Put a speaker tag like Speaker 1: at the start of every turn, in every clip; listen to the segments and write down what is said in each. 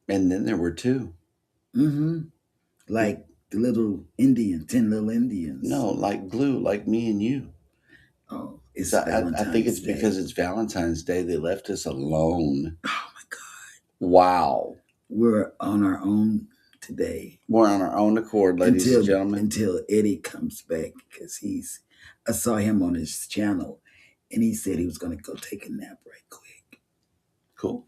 Speaker 1: And then there were two.
Speaker 2: Mm-hmm. Like the little Indian, 10 little Indians.
Speaker 1: No, like glue, like me and you.
Speaker 2: Oh, it's
Speaker 1: So I think it's
Speaker 2: Valentine's
Speaker 1: because
Speaker 2: Day.
Speaker 1: it's Valentine's Day. They left us alone.
Speaker 2: Oh my God.
Speaker 1: Wow.
Speaker 2: We're on our own today
Speaker 1: We're on our own accord, ladies and gentlemen.
Speaker 2: until Eddie comes back because I saw him on his channel and he said he was gonna go take a nap right quick.
Speaker 1: Cool.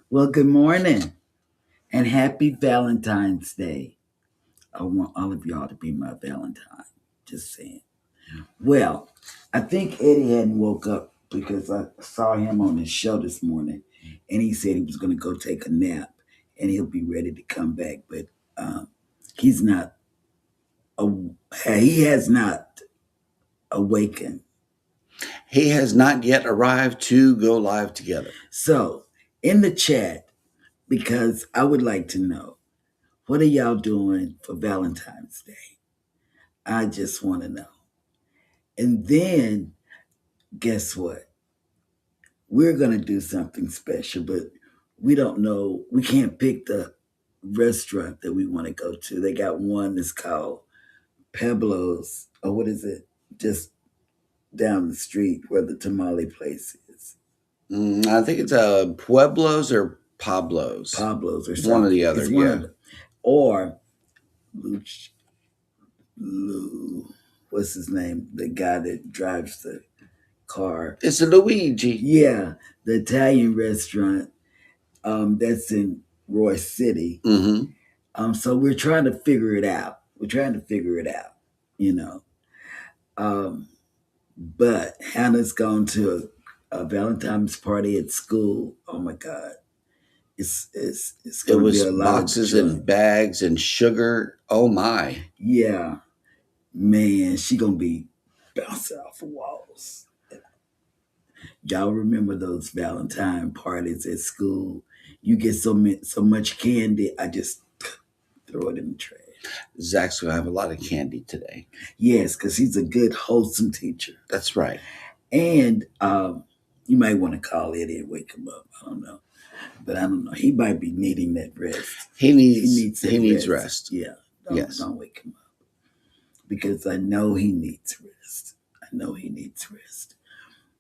Speaker 2: Well, good morning and happy Valentine's Day. I want all of y'all to be my Valentine. Just saying. Well, I think Eddie hadn't woke up because I saw him on his show this morning and he said he was going to go take a nap and he'll be ready to come back. But he's not, he has not awakened.
Speaker 1: He has not yet arrived to go live together.
Speaker 2: So, in the chat, because I would like to know, what are y'all doing for Valentine's Day? I just want to know. And then, guess what? We're going to do something special, but we don't know. We can't pick the restaurant that we want to go to. They got one that's called Peblos, or what is it? Just down the street where the tamale place is.
Speaker 1: I think it's Pueblos or Pablos.
Speaker 2: Pablo's or
Speaker 1: One or
Speaker 2: something.
Speaker 1: the other,
Speaker 2: It's one
Speaker 1: yeah.
Speaker 2: of them. Or Lou, what's his name? The guy that drives the car.
Speaker 1: It's a Luigi.
Speaker 2: Yeah, the Italian restaurant that's in Roy City. So we're trying to figure it out. You know. But Hannah's gone to a Valentine's party at school. Oh my God. It's
Speaker 1: It
Speaker 2: going to be
Speaker 1: was
Speaker 2: a lot
Speaker 1: boxes
Speaker 2: of joy.
Speaker 1: and bags and sugar. Oh my.
Speaker 2: Yeah, man, she going to be bouncing off the walls. Y'all remember those Valentine parties at school? You get so much candy, I just throw it in the trash.
Speaker 1: Zach's going to have a lot of candy today.
Speaker 2: Yes, because he's a good, wholesome teacher.
Speaker 1: That's right.
Speaker 2: And you might want to call Eddie and wake him up. I don't know. But I don't know. He might be needing that rest.
Speaker 1: He needs rest.
Speaker 2: Yeah.
Speaker 1: Yes.
Speaker 2: Don't wake him up. Because I know he needs rest.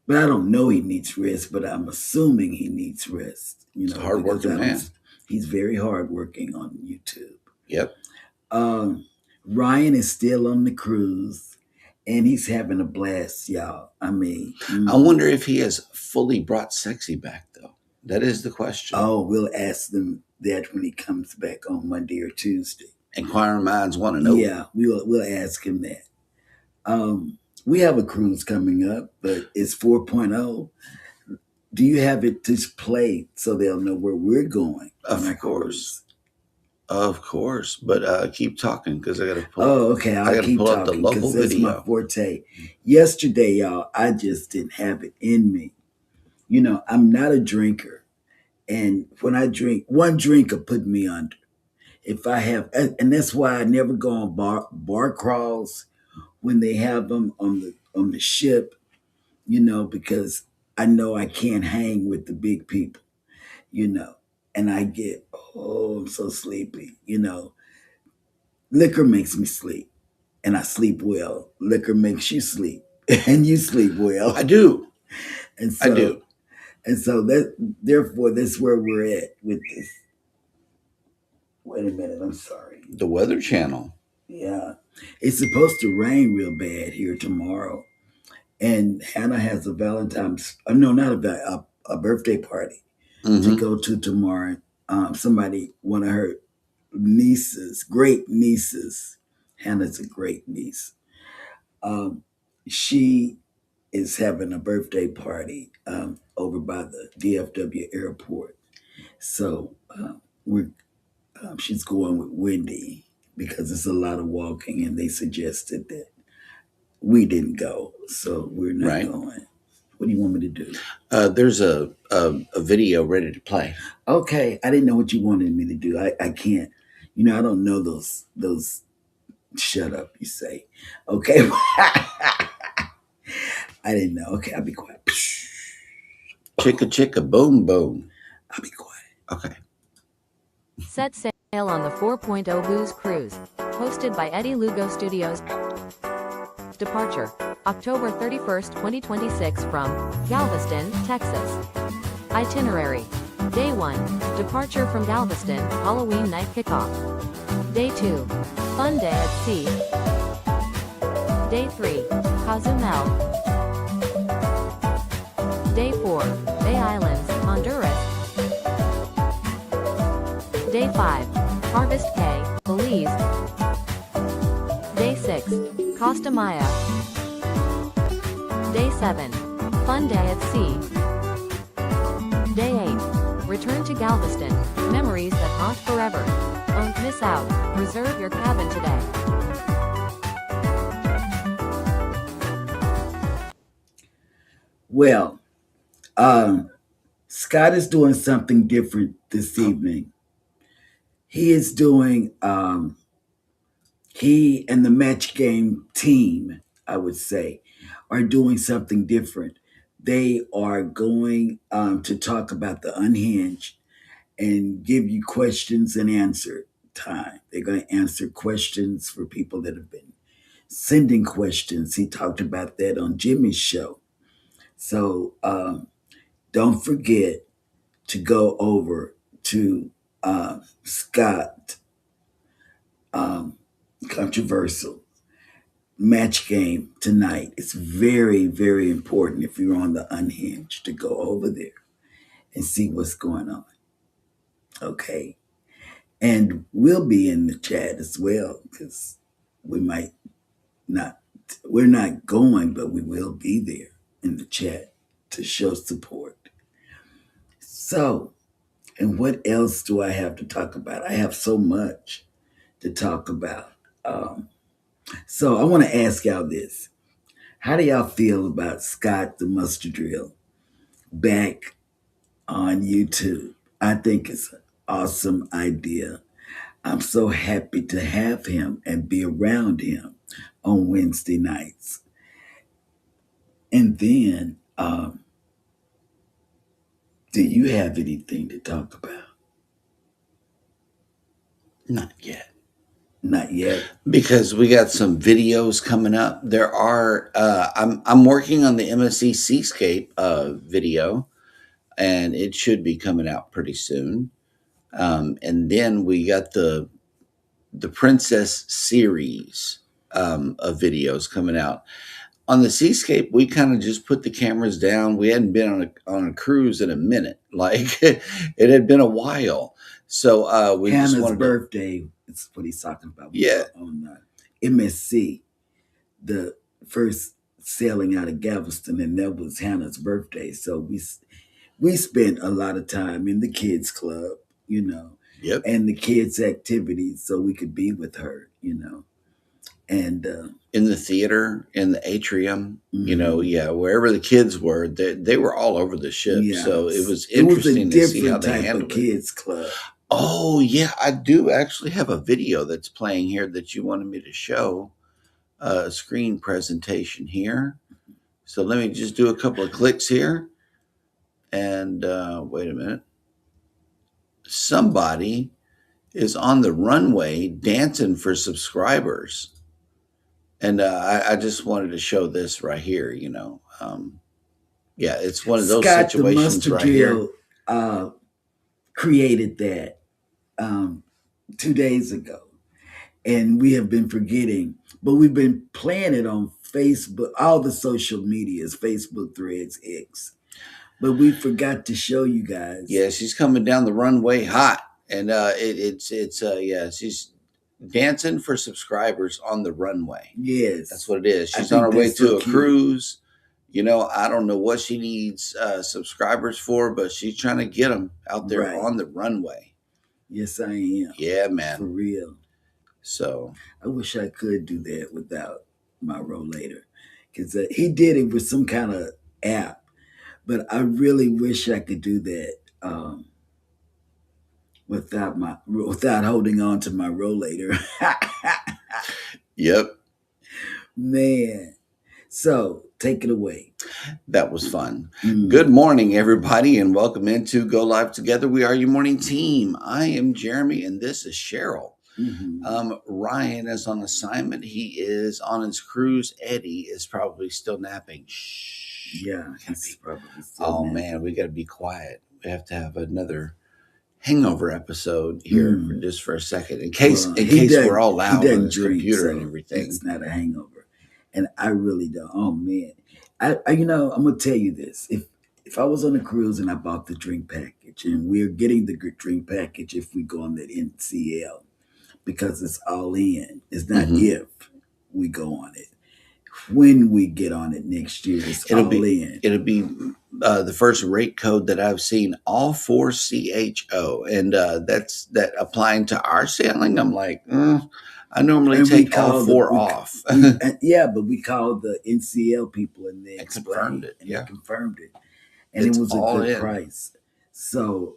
Speaker 2: But I don't know he needs rest, but I'm assuming he needs rest.
Speaker 1: He's a hardworking man.
Speaker 2: He's very hardworking on YouTube.
Speaker 1: Yep.
Speaker 2: Ryan is still on the cruise, and he's having a blast, y'all. I mean,
Speaker 1: I wonder if he has fully brought sexy back, though. That is the question.
Speaker 2: Oh, we'll ask them that when he comes back on Monday or Tuesday.
Speaker 1: Inquiring minds want to know.
Speaker 2: Yeah, we'll ask him that. We have a cruise coming up, but it's 4.0. Do you have it displayed so they'll know where we're going?
Speaker 1: Of course. Of course. But keep talking because I got to pull
Speaker 2: okay. I'll keep
Speaker 1: pull
Speaker 2: talking
Speaker 1: up the local
Speaker 2: that's
Speaker 1: video.
Speaker 2: My forte. Yesterday, y'all, I just didn't have it in me. You know, I'm not a drinker. And when I drink, one drink will put me under. if I have, and that's why I never go on bar crawls when they have them on the ship, because I know I can't hang with the big people, you know, and I get, oh, I'm so sleepy, Liquor makes me sleep, and I sleep well. Liquor makes you sleep, and you sleep well.
Speaker 1: I do.
Speaker 2: And
Speaker 1: I
Speaker 2: so,
Speaker 1: do.
Speaker 2: and so that, therefore, that's where we're at with this. Wait a minute, I'm sorry.
Speaker 1: The Weather Channel.
Speaker 2: Yeah, it's supposed to rain real bad here tomorrow, and Hannah has a Valentine's. No, not a birthday party to
Speaker 1: Mm-hmm.
Speaker 2: go to tomorrow. Somebody, one of her nieces, great nieces. Hannah's a great niece. Um, she is having a birthday party over by the DFW airport. So we're she's going with Wendy because it's a lot of walking, and they suggested that we didn't go, so we're not
Speaker 1: Right.
Speaker 2: going. What do you want me to do?
Speaker 1: There's a video ready to play.
Speaker 2: Okay, I didn't know what you wanted me to do. I can't. I don't know those. Shut up, you say. Okay. I didn't know. Okay, I'll be quiet.
Speaker 1: Chicka chicka boom boom.
Speaker 2: I'll be quiet.
Speaker 1: Okay.
Speaker 3: Set sail on the 4.0 Booze Cruise, hosted by Eddie Lugo Studios. Departure, October 31st, 2026 from Galveston, Texas. Itinerary, Day 1, departure from Galveston, Halloween night kickoff. Day 2, fun day at sea. Day 3, Cozumel. Day 4, Bay Islands, Honduras. Day 5, Harvest Cay, Belize. Day 6, Costa Maya. Day 7, fun day at sea. Day 8, return to Galveston, memories that haunt forever. Don't miss out, reserve your cabin today.
Speaker 2: Well, Scott is doing something different this evening. He is doing he and the match game team, I would say, are doing something different. They are going to talk about the unhinged and give you questions and answer time. They're going to answer questions for people that have been sending questions. He talked about that on Jimmy's show. So don't forget to go over to Scott Controversial match game tonight. It's very, very important if you're on the unhinged to go over there and see what's going on. Okay. And we'll be in the chat as well because we might not, we're not going, but we will be there in the chat to show support. So, and what else do I have to talk about? I have so much to talk about. So I want to ask y'all this. How do y'all feel about Scott the Mustard Drill back on YouTube? I think it's an awesome idea. I'm so happy to have him and be around him on Wednesday nights. And then, do you have anything to talk about?
Speaker 1: Not yet.
Speaker 2: Not yet.
Speaker 1: Because we got some videos coming up. There are I'm working on the MSC Seascape video, and it should be coming out pretty soon. And then we got the Princess series of videos coming out. On the Seascape, we kind of just put the cameras down. We hadn't been on a cruise in a minute. Like it had been a while. So we
Speaker 2: Hannah's
Speaker 1: just wanted
Speaker 2: birthday is what he's talking about.
Speaker 1: Yeah.
Speaker 2: On MSC, the first sailing out of Galveston, and that was Hannah's birthday. So we spent a lot of time in the kids club,
Speaker 1: Yep.
Speaker 2: and the kids' activities, so we could be with her, and
Speaker 1: in the theater, in the atrium,
Speaker 2: mhm.
Speaker 1: wherever the kids were, they were all over the ship.
Speaker 2: Yeah.
Speaker 1: So it was
Speaker 2: It was a
Speaker 1: interesting to see how
Speaker 2: different
Speaker 1: they
Speaker 2: type of
Speaker 1: handled it.
Speaker 2: kids club.
Speaker 1: Oh, yeah, I do actually have a video that's playing here that you wanted me to show. A screen presentation here. So let me just do a couple of clicks here. And wait a minute. Somebody is on the runway dancing for subscribers. And I just wanted to show this right here, yeah, it's one of those
Speaker 2: Scott the
Speaker 1: situations
Speaker 2: Mustard
Speaker 1: right here.
Speaker 2: Drill created that 2 days ago, and we have been forgetting, but we've been playing it on Facebook, all the social medias, Facebook, Threads, X. But we forgot to show you guys.
Speaker 1: Yeah, she's coming down the runway hot, and it's yeah, she's dancing for subscribers on the runway.
Speaker 2: Yes,
Speaker 1: that's what it is. She's on her way to a cruise. I don't know what she needs subscribers for, but she's trying to get them out there on the runway.
Speaker 2: Yes, I am.
Speaker 1: Yeah, man.
Speaker 2: For real.
Speaker 1: So
Speaker 2: I wish I could do that without my rollator, because he did it with some kind of app, but I really wish I could do that without holding on to my rollator.
Speaker 1: Yep.
Speaker 2: Man. So take it away.
Speaker 1: That was fun. Good morning, everybody, and welcome into Go Live Together. We are your morning team. I am Jeremy, and this is Cheryl. Ryan is on assignment. He is on his cruise. Eddie is probably still napping. Shh.
Speaker 2: Yeah, he's probably still
Speaker 1: napping. Man, we got to be quiet. We have to have another hangover episode here just for a second, in case we're all loud on this computer and everything.
Speaker 2: It's not a hangover, and I really don't. Oh man, I I'm gonna tell you this: if I was on a cruise and I bought the drink package, and we're getting the drink package if we go on that NCL, because it's all in. It's not if we go on it. When we get on it next year, it'll be
Speaker 1: the first rate code that I've seen, all for CHO, and that's that applying to our sailing. I'm like, I normally take all four off.
Speaker 2: Yeah, but we called the NCL people and they
Speaker 1: confirmed it.
Speaker 2: And they confirmed it, and it was a good price. So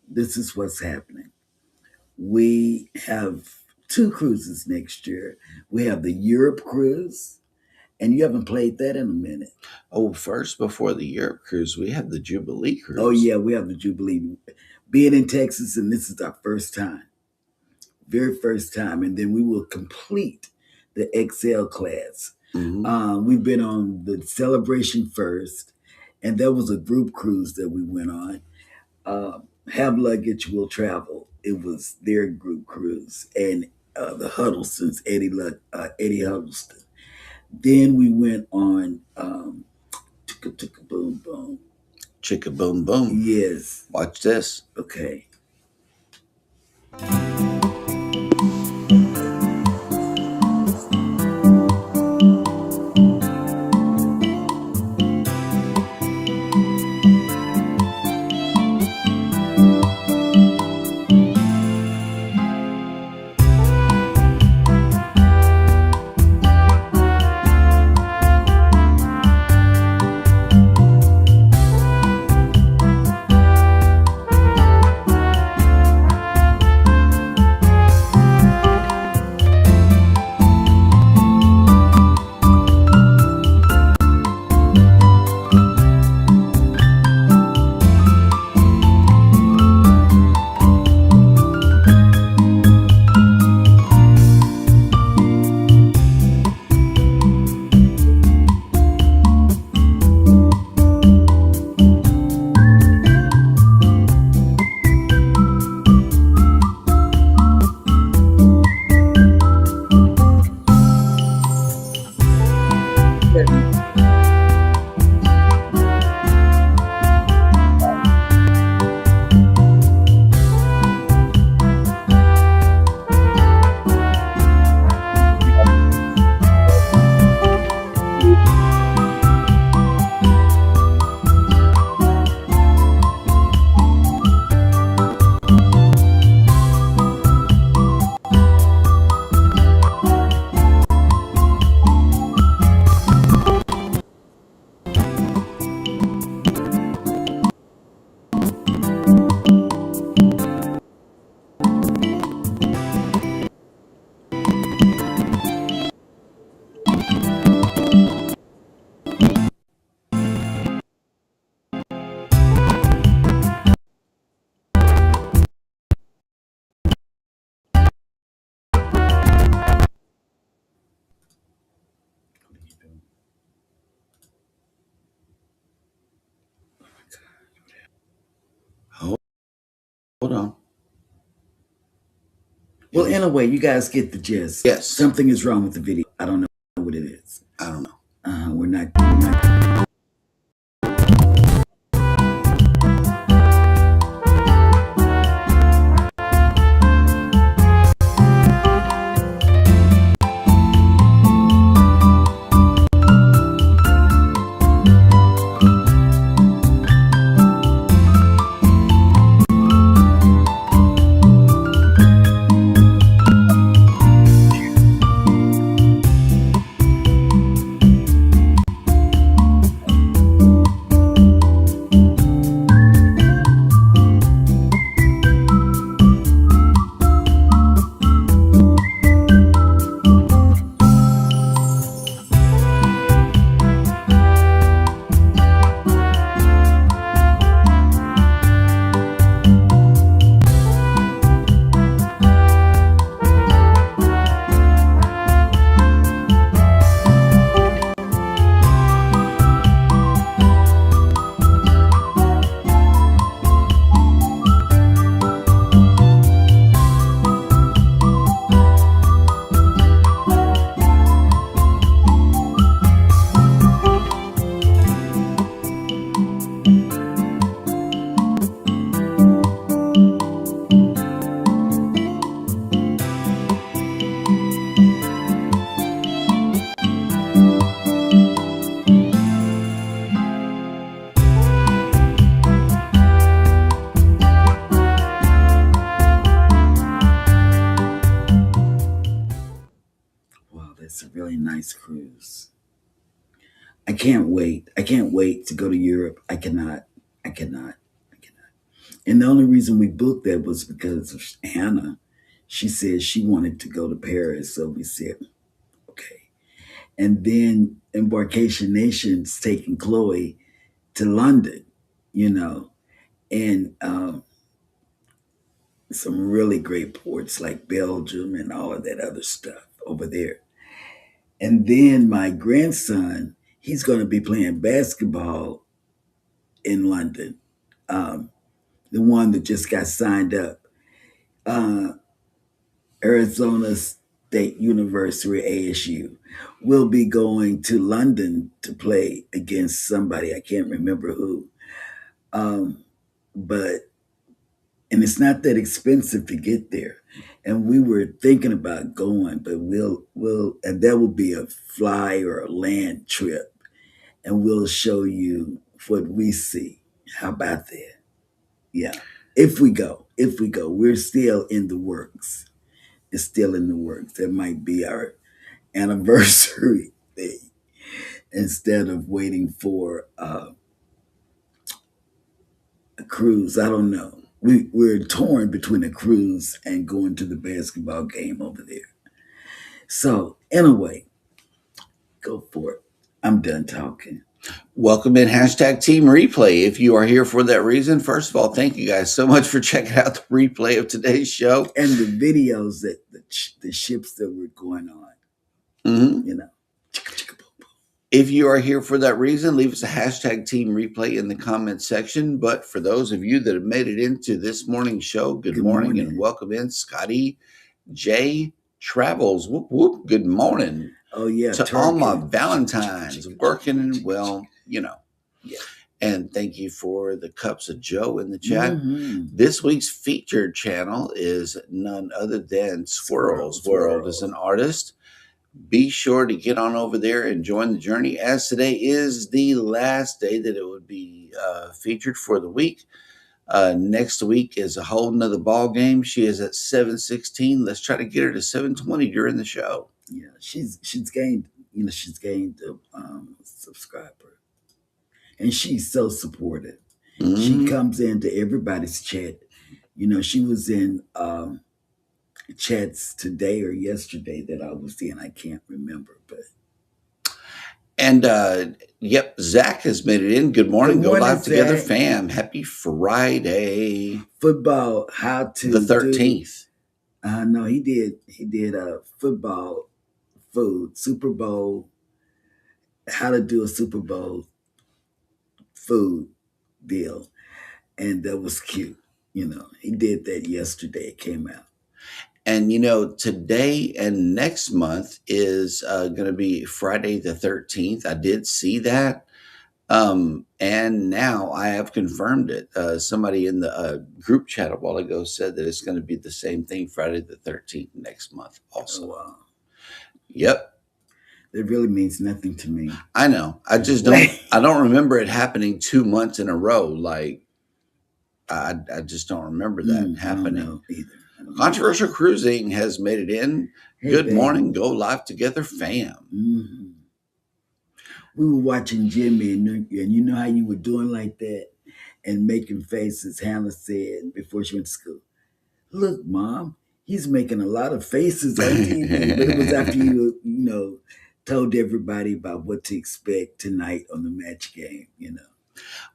Speaker 2: this is what's happening. We have 2 cruises next year. We have the Europe cruise. And you haven't played that in a minute.
Speaker 1: Oh, first, before the Europe cruise, we have the Jubilee cruise.
Speaker 2: Oh, yeah, we have the Jubilee. Being in Texas, and this is our first time. Very first time. And then we will complete the XL class. We've been on the Celebration first, and there was a group cruise that we went on. Have Luggage Will Travel. It was their group cruise. And the Huddlestons, Eddie Huddleston. Then we went on Chicka Boom Boom.
Speaker 1: Chicka Boom Boom.
Speaker 2: Yes.
Speaker 1: Watch this.
Speaker 2: Okay.
Speaker 1: Hold, hold on. It
Speaker 2: Well,
Speaker 1: was
Speaker 2: anyway, you guys get the gist.
Speaker 1: yes.
Speaker 2: Something is wrong with the video. I don't know what it is.
Speaker 1: I don't know.
Speaker 2: We're not. Wow, that's a really nice cruise. I can't wait. I can't wait to go to Europe. I cannot. I cannot. I cannot. And the only reason we booked that was because of Hannah. She said she wanted to go to Paris, so we said okay. And then Embarkation Nation's taking Chloe to London, you know, and some really great ports like Belgium and all of that other stuff over there. And then my grandson, he's going to be playing basketball in London. Um, the one that just got signed up, uh, Arizona State University, ASU, will be going to London to play against somebody. I can't remember who. Um, but and it's not that expensive to get there. And we were thinking about going, but we'll and that will be a fly or a land trip, and we'll show you what we see. How about that? Yeah. If we go, we're still in the works. It's still in the works. That might be our anniversary thing instead of waiting for a cruise. I don't know. We're torn between a cruise and going to the basketball game over there. So anyway, go for it. I'm done talking.
Speaker 1: Welcome in hashtag Team Replay. If you are here for that reason, first of all, thank you guys so much for checking out the replay of today's show
Speaker 2: and the videos that the ships that were going on.
Speaker 1: Mm-hmm.
Speaker 2: You know.
Speaker 1: If you are here for that reason, leave us a hashtag Team Replay in the comments section. But for those of you that have made it into this morning's show, good morning and welcome in Scotty J Travels. Whoop whoop. Good morning.
Speaker 2: Oh yeah,
Speaker 1: to all my Valentines working well, you know.
Speaker 2: Yeah.
Speaker 1: And thank you for the cups of Joe in the chat. Mm-hmm. This week's featured channel is none other than Squirrels World as an artist. Be sure to get on over there and join the journey, as today is the last day that it would be featured for the week. Next week is a whole nother ball game. She is at 716. Let's try to get her to 720 during the show.
Speaker 2: Yeah, she's gained a subscriber, and she's so supportive. Mm-hmm. She comes into everybody's chat. You know, she was in chats today or yesterday that I was in. I can't remember, but.
Speaker 1: And yep, Zach has made it in. Good morning. Go live Zach. Together, fam. Happy Friday.
Speaker 2: Football. How to
Speaker 1: the 13th.
Speaker 2: No, he did a football food Super Bowl. How to do a Super Bowl food deal. and that was cute. He did that yesterday. It came out.
Speaker 1: And today and next month is going to be Friday the 13th. I did see that. And now I have confirmed it. Somebody in the group chat a while ago said that it's going to be the same thing Friday the 13th next month also.
Speaker 2: Oh, wow.
Speaker 1: Yep.
Speaker 2: It really means nothing to me.
Speaker 1: I know. I just don't remember it happening 2 months in a row. Like, I just don't remember that happening.
Speaker 2: I don't know either.
Speaker 1: Controversial Cruising has made it in.
Speaker 2: Hey,
Speaker 1: Good
Speaker 2: babe.
Speaker 1: morning. Go live together, fam.
Speaker 2: Mm-hmm. We were watching Jimmy, and you know how you were doing like that and making faces. Hannah said before she went to school, "Look, Mom, he's making a lot of faces on TV." But it was after you told everybody about what to expect tonight on the match game.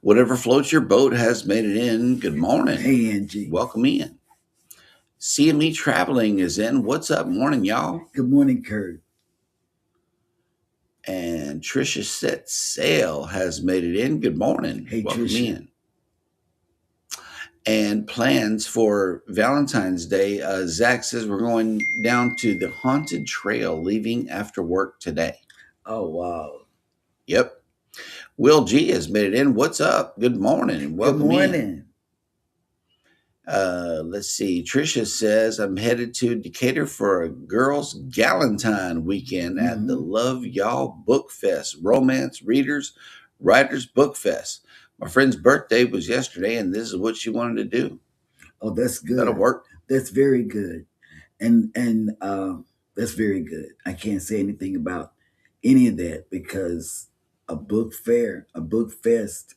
Speaker 1: Whatever floats your boat has made it in. Good morning.
Speaker 2: Hey, Angie.
Speaker 1: Welcome in. CME Traveling is in. What's up? Morning, y'all.
Speaker 2: Good morning, Kurt.
Speaker 1: And Trisha Set Sail has made it in. Good morning.
Speaker 2: Hey,
Speaker 1: welcome
Speaker 2: Trisha.
Speaker 1: in. And plans for Valentine's Day. Zach says we're going down to the Haunted Trail, leaving after work today.
Speaker 2: Oh, wow.
Speaker 1: Yep. Will G has made it in. What's up? Good morning. Welcome
Speaker 2: Good morning.
Speaker 1: in. Let's see. Trisha says I'm headed to Decatur for a girls' Galentine weekend at the Love Y'all Book Fest. Romance Readers Writers Book Fest. My friend's birthday was yesterday, and this is what she wanted to do.
Speaker 2: Oh, that's good.
Speaker 1: That'll work.
Speaker 2: That's very good, and that's very good. I can't say anything about any of that because a book fair, a book fest,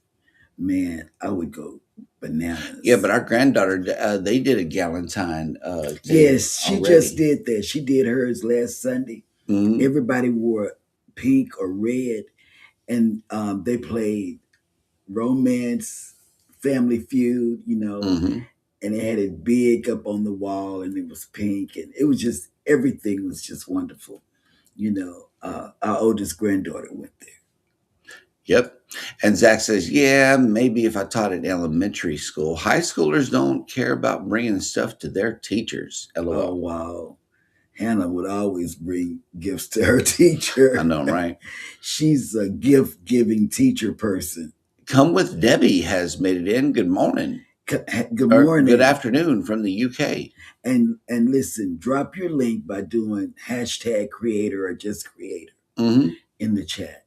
Speaker 2: man, I would go bananas.
Speaker 1: Yeah, but our granddaughter, they did a Galentine.
Speaker 2: Yes, she
Speaker 1: already.
Speaker 2: just did that. She did hers last Sunday.
Speaker 1: Mm-hmm.
Speaker 2: Everybody wore pink or red, and they played Romance, Family Feud,
Speaker 1: Mm-hmm.
Speaker 2: and they had it big up on the wall, and it was pink, and it was just everything was just wonderful. Our oldest granddaughter went there.
Speaker 1: Yep. And Zach says, yeah, maybe if I taught at elementary school. High schoolers don't care about bringing stuff to their teachers. LOL.
Speaker 2: Oh, wow. Hannah would always bring gifts to her teacher.
Speaker 1: I know, right?
Speaker 2: She's a gift-giving teacher person.
Speaker 1: Come with Debbie has made it in. Good morning.
Speaker 2: Good morning.
Speaker 1: Good afternoon from the UK.
Speaker 2: And listen, drop your link by doing #creator or just creator in the chat.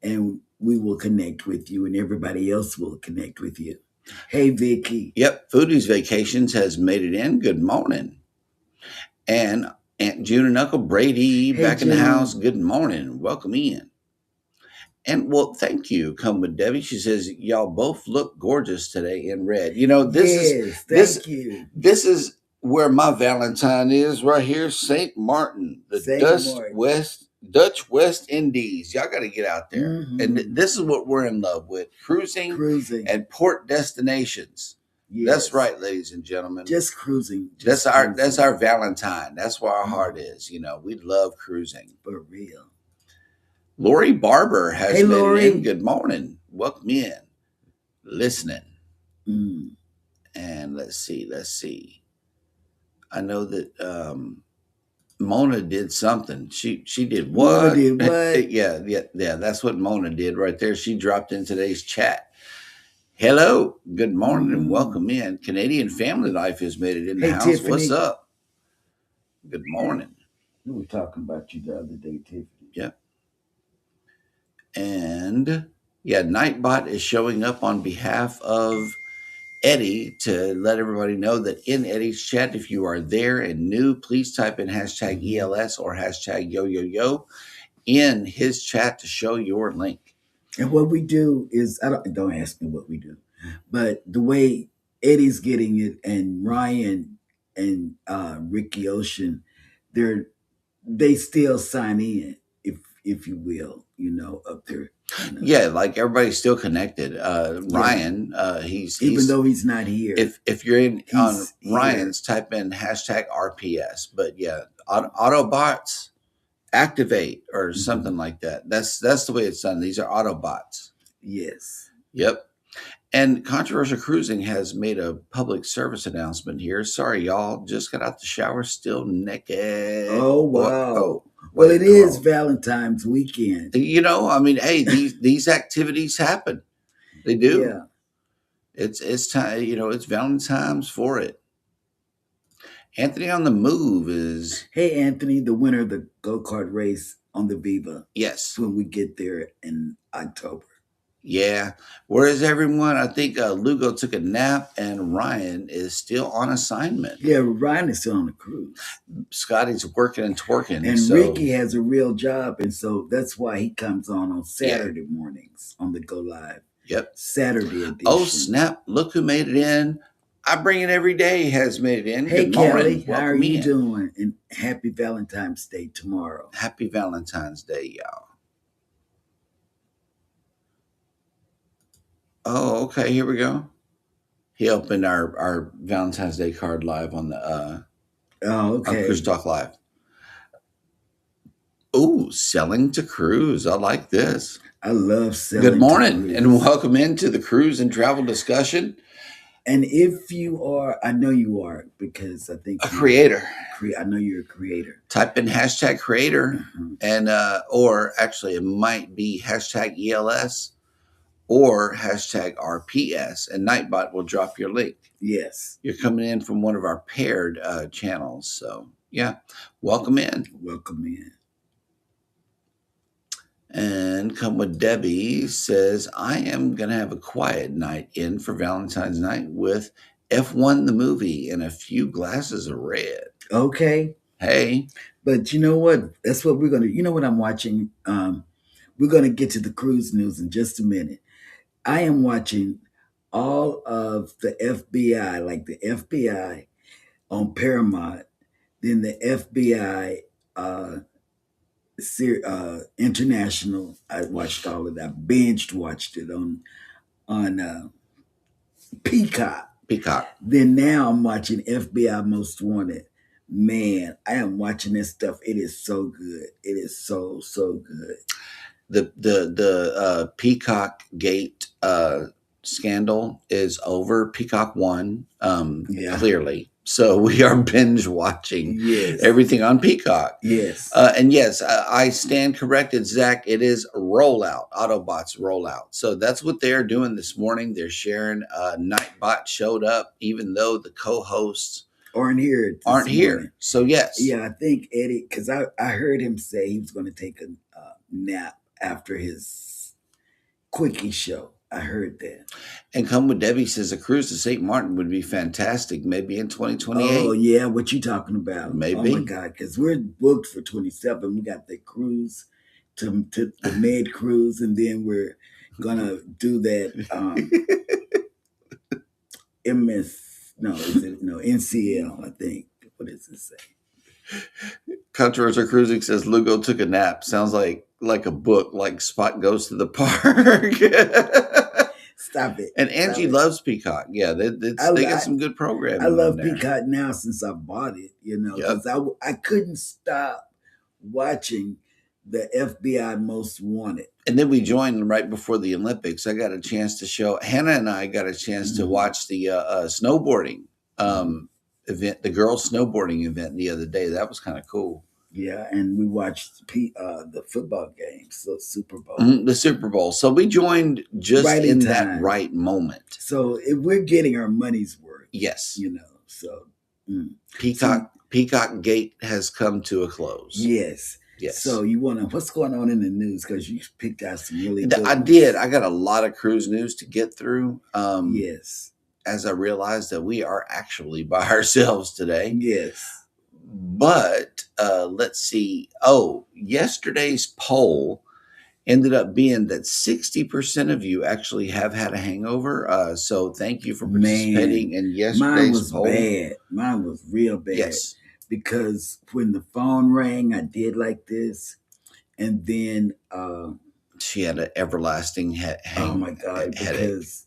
Speaker 2: And we will connect with you, and everybody else will connect with you. Hey, Vicky.
Speaker 1: Yep. Foodies Vacations has made it in. Good morning. And Aunt June and Uncle Brady back in the house. Good morning. Welcome in. And well, thank you. Come with Debbie. She says, y'all both look gorgeous today in red. Thank you. This is where my Valentine is right here. St. Martin, Dutch West Indies. Y'all got to get out there. And this is what we're in love with. Cruising. And port destinations. Yes. That's right, ladies and gentlemen.
Speaker 2: Just cruising.
Speaker 1: That's our Valentine. That's where our heart is. We love cruising.
Speaker 2: For real.
Speaker 1: Lori Barber has made it in. Good morning. Welcome in. Listening. And let's see. I know that Mona did something. She did what?
Speaker 2: Mona did what?
Speaker 1: yeah. That's what Mona did right there. She dropped in today's chat. Hello. Good morning and welcome in. Canadian Family Life has made it in the house. Tiffany. What's up? Good morning.
Speaker 2: We were talking about you the other day, Tiffany.
Speaker 1: Yeah. And Nightbot is showing up on behalf of Eddie to let everybody know that in Eddie's chat, if you are there and new, please type in #ELS or #YoYoYo in his chat to show your link.
Speaker 2: And what we do is, don't ask me what we do, but the way Eddie's getting it and Ryan and Ricky Ocean, they still sign in, if you will, up there.
Speaker 1: Yeah, like everybody's still connected. Ryan, he's
Speaker 2: even though he's not here.
Speaker 1: If you're on Ryan's, type in #RPS. But yeah, Autobots activate or something like that. That's the way it's done. These are Autobots.
Speaker 2: Yes.
Speaker 1: Yep. And Controversial Cruising has made a public service announcement here. Sorry, y'all. Just got out the shower, still naked.
Speaker 2: Oh wow!
Speaker 1: Oh,
Speaker 2: Well, it
Speaker 1: wait,
Speaker 2: is
Speaker 1: hold on.
Speaker 2: Valentine's weekend.
Speaker 1: You know, I mean, hey, these activities happen. They do.
Speaker 2: Yeah.
Speaker 1: It's time. You know, it's Valentine's for it. Anthony on the Move is
Speaker 2: Hey, Anthony, the winner of the go-kart race on the Viva
Speaker 1: yes,
Speaker 2: when we get there in October.
Speaker 1: yeah. Whereas everyone, I think Lugo took a nap, and Ryan is still on assignment.
Speaker 2: Yeah, Ryan is still on the cruise.
Speaker 1: Scotty's working and twerking,
Speaker 2: And
Speaker 1: so
Speaker 2: Ricky has a real job, and so that's why he comes on Saturday mornings on the Go Live.
Speaker 1: Yep.
Speaker 2: Saturday edition.
Speaker 1: Oh snap! Look who made it in. I bring it every day. Has made it in.
Speaker 2: Hey,
Speaker 1: Good
Speaker 2: Kelly,
Speaker 1: morning.
Speaker 2: how are
Speaker 1: Welcome
Speaker 2: you
Speaker 1: in.
Speaker 2: doing? And happy Valentine's Day tomorrow.
Speaker 1: Happy Valentine's Day, y'all. Oh, okay. Here we go. He opened our Valentine's Day card live on the
Speaker 2: Oh,
Speaker 1: on
Speaker 2: okay.
Speaker 1: Cruise Talk Live. Ooh, selling to cruise. I like this.
Speaker 2: I love selling.
Speaker 1: Good
Speaker 2: to
Speaker 1: morning
Speaker 2: cruise.
Speaker 1: and welcome into the cruise and travel discussion.
Speaker 2: And if you are, I know you are because I think
Speaker 1: A creator.
Speaker 2: I know you're a creator.
Speaker 1: Type in hashtag creator and or actually it might be hashtag ELS or hashtag RPS, and Nightbot will drop your link.
Speaker 2: Yes.
Speaker 1: You're coming in from one of our paired channels. So, yeah, welcome in.
Speaker 2: Welcome in.
Speaker 1: And Come With Debbie says, I am going to have a quiet night in for Valentine's night with F1 the movie and a few glasses of red.
Speaker 2: Okay.
Speaker 1: Hey.
Speaker 2: But you know what? That's what we're going to, you know what I'm watching? We're going to get to the cruise news in just a minute. I am watching all of the FBI, like the FBI on Paramount, then the FBI International. I watched all of that. Binged watched it on Peacock. Then now I'm watching FBI Most Wanted. Man, I am watching this stuff. It is so good. It is so good.
Speaker 1: The Peacock Gate scandal is over. Peacock won, clearly. So we are binge watching everything on Peacock.
Speaker 2: Yes.
Speaker 1: And yes, I stand corrected, Zach. It is rollout, Autobots rollout. So that's what they're doing this morning. They're sharing. Nightbot showed up, even though the co-hosts
Speaker 2: aren't here.
Speaker 1: So yes.
Speaker 2: Yeah, I think Eddie, because I heard him say he was going to take a nap after his quickie show. I heard that.
Speaker 1: And Come With Debbie says a cruise to St. Martin would be fantastic, maybe in 2028.
Speaker 2: Oh, yeah. What you talking about?
Speaker 1: Maybe.
Speaker 2: Oh, my God. Because we're booked for 27. We got the cruise to the Med cruise, and then we're going to do that NCL, I think. What does it say?
Speaker 1: Controversial Cruising says Lugo took a nap. Sounds like a book, like Spot Goes to the Park.
Speaker 2: Stop it.
Speaker 1: And Angie loves Peacock. Yeah, they got some good programming.
Speaker 2: I love Peacock now since I bought it, because I couldn't stop watching the FBI Most Wanted.
Speaker 1: And then we joined right before the Olympics. I got a chance to show, Hannah and I got a chance to watch the snowboarding event, the girls snowboarding event the other day. That was kind of cool.
Speaker 2: Yeah, and we watched the football games, the Super Bowl.
Speaker 1: The Super Bowl. So we joined just right in that right moment.
Speaker 2: So we're getting our money's worth.
Speaker 1: Yes.
Speaker 2: So.
Speaker 1: Peacock Gate has come to a close.
Speaker 2: Yes. Yes. So what's going on in the news? Because you picked out some really good
Speaker 1: I did. I got a lot of cruise news to get through.
Speaker 2: Yes.
Speaker 1: As I realized that we are actually by ourselves today.
Speaker 2: Yes.
Speaker 1: But let's see. Oh, yesterday's poll ended up being that 60% of you actually have had a hangover. So thank you for participating in yesterday's poll.
Speaker 2: Mine was real bad.
Speaker 1: Yes.
Speaker 2: Because when the phone rang, I did like this. And then
Speaker 1: she had an everlasting headache.
Speaker 2: Oh my God, because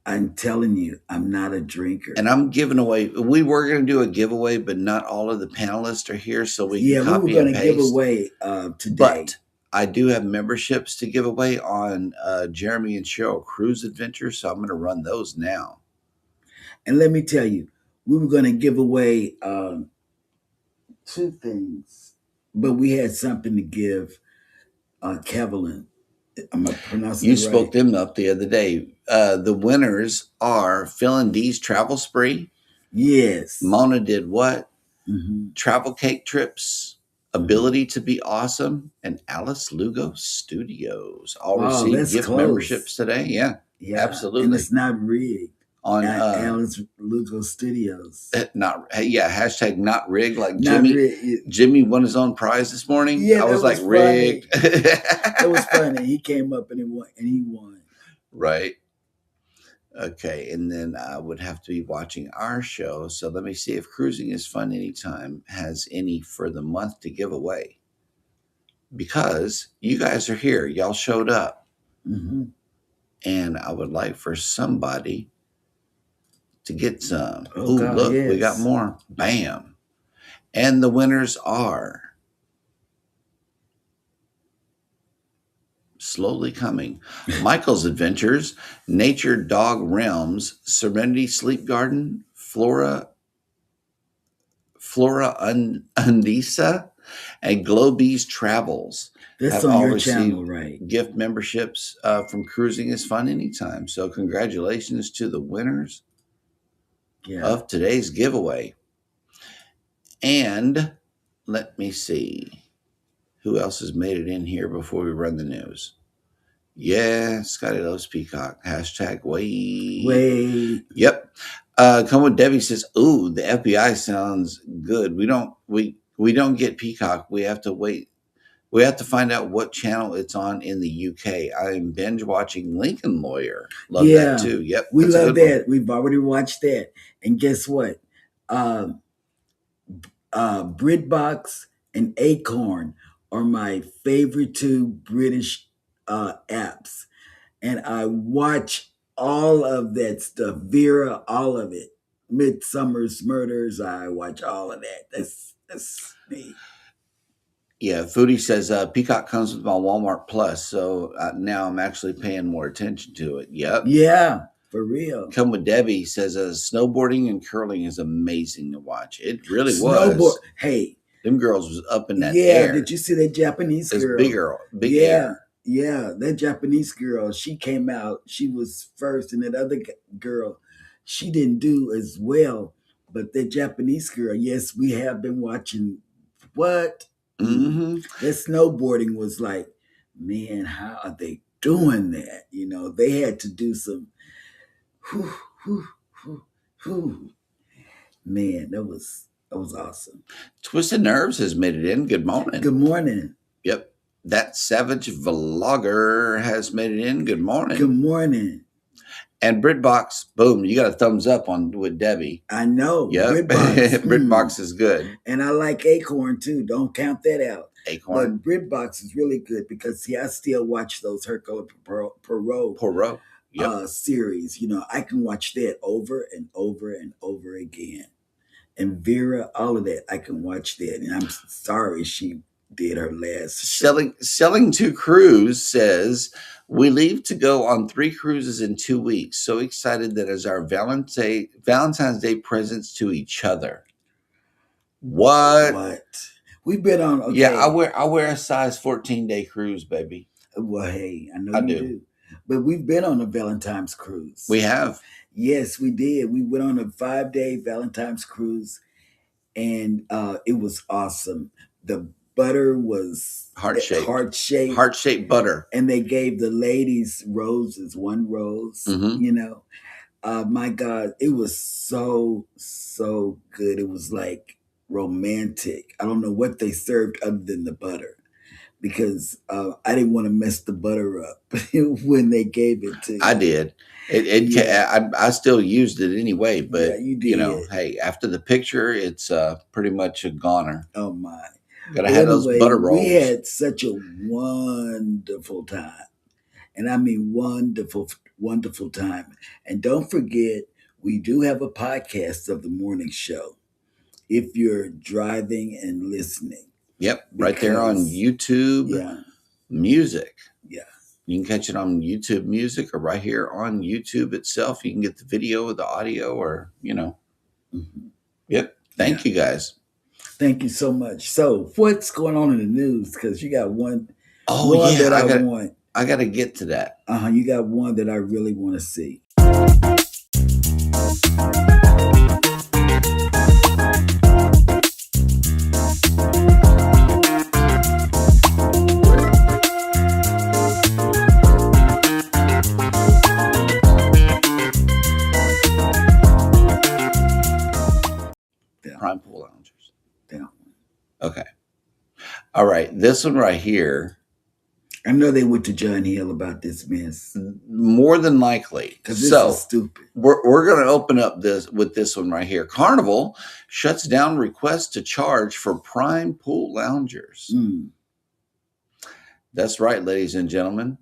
Speaker 2: I'm telling you, I'm not a drinker.
Speaker 1: And I'm giving away, we were going to do a giveaway, but not all of the panelists are here, so we can copy and paste.
Speaker 2: We were going to give away today.
Speaker 1: But I do have memberships to give away on Jeremy and Cheryl Cruise Adventures, so I'm going to run those now.
Speaker 2: And let me tell you, we were going to give away two things, but we had something to give Kevlin. Am I pronouncing
Speaker 1: You
Speaker 2: it
Speaker 1: spoke
Speaker 2: right?
Speaker 1: them up the other day. The winners are Phil and Dee's Travel Spree.
Speaker 2: Yes.
Speaker 1: Mona did what?
Speaker 2: Mhm.
Speaker 1: Travel Cake Trips, Ability to Be Awesome, and Alice Lugo Studios all
Speaker 2: Wow,
Speaker 1: received
Speaker 2: that's
Speaker 1: gift
Speaker 2: close.
Speaker 1: memberships today. Yeah,
Speaker 2: Yeah, and
Speaker 1: absolutely.
Speaker 2: it's not rigged.
Speaker 1: On
Speaker 2: Alice Lugo Studios.
Speaker 1: not hashtag not rigged like
Speaker 2: Not
Speaker 1: Jimmy.
Speaker 2: rigged.
Speaker 1: Jimmy won his own prize this morning.
Speaker 2: Yeah,
Speaker 1: I was
Speaker 2: that
Speaker 1: like
Speaker 2: was
Speaker 1: rigged.
Speaker 2: It was funny. He came up and he won.
Speaker 1: Right. Okay, and then I would have to be watching our show. So let me see if Cruising is Fun Anytime has any for the month to give away. Because you guys are here, y'all showed up,
Speaker 2: Mm-hmm.
Speaker 1: and I would like for somebody to get some.
Speaker 2: Oh,
Speaker 1: Ooh,
Speaker 2: God,
Speaker 1: look, we got
Speaker 2: yes.
Speaker 1: more. Bam. And the winners are slowly coming. Michael's Adventures, Nature Dog Realms, Serenity Sleep Garden, Flora Undisa, and Globee's Travels
Speaker 2: That's
Speaker 1: have
Speaker 2: on
Speaker 1: all
Speaker 2: your
Speaker 1: received
Speaker 2: channel, right?
Speaker 1: gift memberships from Cruising is Fun Anytime. So congratulations to the winners
Speaker 2: Yeah.
Speaker 1: of today's giveaway. And let me see who else has made it in here before we run the news. Yeah, Scotty loves Peacock. Hashtag wait.
Speaker 2: Wait.
Speaker 1: Yep. Come with Debbie says, "Ooh, the FBI sounds good. We don't get Peacock. We have to wait. We have to find out what channel it's on in the UK. I am binge watching Lincoln Lawyer. Love
Speaker 2: Yeah,
Speaker 1: that too. Yep,
Speaker 2: we
Speaker 1: that's a
Speaker 2: love
Speaker 1: good one.
Speaker 2: that. We've already watched that. And guess what? BritBox and Acorn are my favorite two British apps. And I watch all of that stuff. Vera, all of it. Midsummer's Murders, I watch all of that. That's me.
Speaker 1: Yeah, Foodie says Peacock comes with my Walmart Plus, so now I'm actually paying more attention to it. Yep.
Speaker 2: Yeah, for real.
Speaker 1: Come with Debbie says snowboarding and curling is amazing to watch. It really
Speaker 2: Snowboard.
Speaker 1: was.
Speaker 2: Hey,
Speaker 1: Them girls was up in that
Speaker 2: yeah,
Speaker 1: air.
Speaker 2: did you see that Japanese
Speaker 1: It's
Speaker 2: girl?
Speaker 1: big
Speaker 2: yeah,
Speaker 1: air.
Speaker 2: yeah, that Japanese girl. She came out. She was first, and that other girl, she didn't do as well. But that Japanese girl, yes, we have been watching. What?
Speaker 1: Mm-hmm.
Speaker 2: That snowboarding was like, man, how are they doing that? You know, they had to do some. Whew, whew, whew, whew. Man, that was awesome.
Speaker 1: Twisted Nerves has made it in. Good morning.
Speaker 2: Good morning.
Speaker 1: Yep. That Savage Vlogger has made it in. Good morning.
Speaker 2: Good morning.
Speaker 1: And BritBox, boom, you got a thumbs up on with Debbie.
Speaker 2: I know.
Speaker 1: Yep.
Speaker 2: BritBox.
Speaker 1: BritBox is good.
Speaker 2: And I like Acorn too. Don't count that out.
Speaker 1: Acorn.
Speaker 2: But BritBox is really good because see, I still watch those Hercule Poirot
Speaker 1: Yep.
Speaker 2: series. You know, I can watch that over and over and over again. And Vera, all of that, I can watch that. And I'm sorry she did her last show.
Speaker 1: Selling to Cruise says we leave to go on 3 cruises in 2 weeks. So excited that is our Valentine's Day presents to each other. What?
Speaker 2: We've been on. Okay.
Speaker 1: Yeah, I wear a size 14-day cruise, baby.
Speaker 2: Well, hey, I know you do. But we've been on a Valentine's cruise.
Speaker 1: We have.
Speaker 2: Yes, we did. We went on a 5-day Valentine's cruise, and it was awesome. The butter was
Speaker 1: heart-shaped butter,
Speaker 2: and they gave the ladies roses, 1 rose.
Speaker 1: Mm-hmm.
Speaker 2: You know, my God, it was so good. It was like romantic. I don't know what they served other than the butter. Because I didn't want to mess the butter up when they gave it to you.
Speaker 1: I did. I still used it anyway, but
Speaker 2: yeah,
Speaker 1: you know, hey, after the picture, it's pretty much a goner.
Speaker 2: Oh my!
Speaker 1: Gotta have those butter rolls.
Speaker 2: We had such a wonderful time, and I mean wonderful time. And don't forget, we do have a podcast of the morning show. If you're driving and listening.
Speaker 1: Yep, right there on YouTube.
Speaker 2: Yeah.
Speaker 1: music.
Speaker 2: Yeah.
Speaker 1: You can catch it on YouTube Music or right here on YouTube itself. You can get the video, the audio, or,
Speaker 2: Mm-hmm.
Speaker 1: Yep. Thank you guys.
Speaker 2: Thank you so much. So, what's going on in the news? Because you got one
Speaker 1: Oh, yeah.
Speaker 2: that I want.
Speaker 1: I got to get to that.
Speaker 2: You got one that I really want to see.
Speaker 1: Prime Pool Loungers.
Speaker 2: Down.
Speaker 1: Okay. All right. This one right here.
Speaker 2: I know they went to John Hill about this mess.
Speaker 1: More than likely.
Speaker 2: Because this is stupid.
Speaker 1: We're going to open up this with this one right here. Carnival shuts down requests to charge for Prime Pool Loungers. That's right, ladies and gentlemen.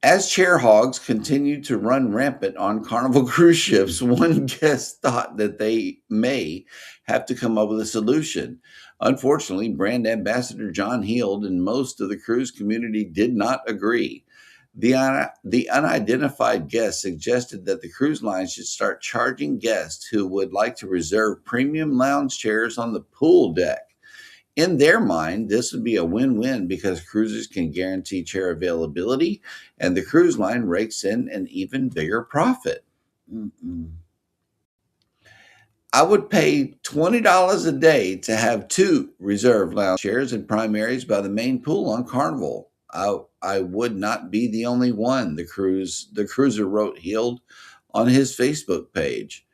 Speaker 1: As chair hogs continued to run rampant on Carnival cruise ships, one guest thought that they may have to come up with a solution. Unfortunately, brand ambassador John Heald and most of the cruise community did not agree. The unidentified guest suggested that the cruise line should start charging guests who would like to reserve premium lounge chairs on the pool deck. In their mind, this would be a win-win because cruisers can guarantee chair availability and the cruise line rakes in an even bigger profit. I would pay $20 a day to have 2 reserved lounge chairs in prime areas by the main pool on Carnival. I would not be the only one, the cruiser wrote Heald on his Facebook page.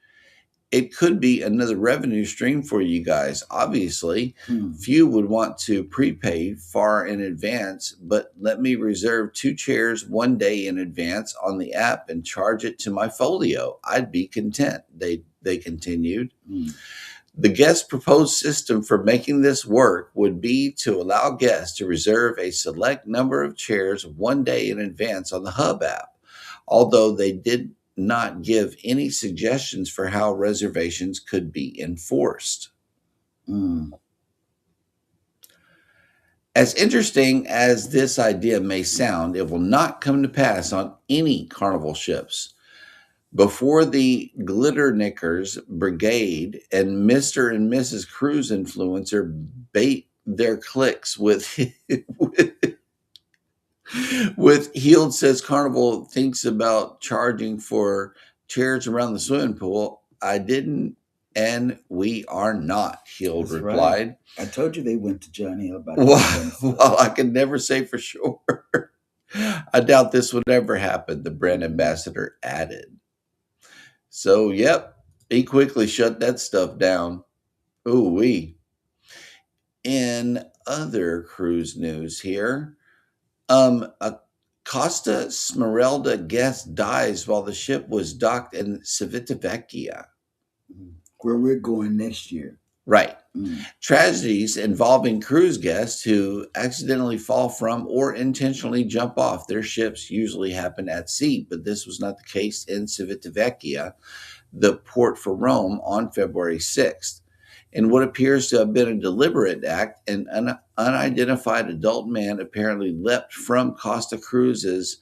Speaker 1: It could be another revenue stream for you guys. Obviously, few would want to prepay far in advance, but let me reserve 2 chairs one day in advance on the app and charge it to my folio. I'd be content, they continued. The guest proposed system for making this work would be to allow guests to reserve a select number of chairs one day in advance on the Hub app, although they did not give any suggestions for how reservations could be enforced. As interesting as this idea may sound, it will not come to pass on any Carnival ships. Before the Glitterknickers Brigade and Mr. and Mrs. Cruise Influencer bait their clicks with Heald says Carnival thinks about charging for chairs around the swimming pool. I didn't, and we are not, Heald replied.
Speaker 2: Right. I told you they went to John Hill about
Speaker 1: well, I can never say for sure. I doubt this would ever happen, the brand ambassador added. So, yep, he quickly shut that stuff down. Ooh-wee. In other cruise news here, a Costa Smeralda guest dies while the ship was docked in Civitavecchia,
Speaker 2: where we're going next year.
Speaker 1: Right. Tragedies involving cruise guests who accidentally fall from or intentionally jump off their ships usually happen at sea, but this was not the case in Civitavecchia, the port for Rome, on February 6th. In what appears to have been a deliberate act, an unidentified adult man apparently leapt from Costa Cruises'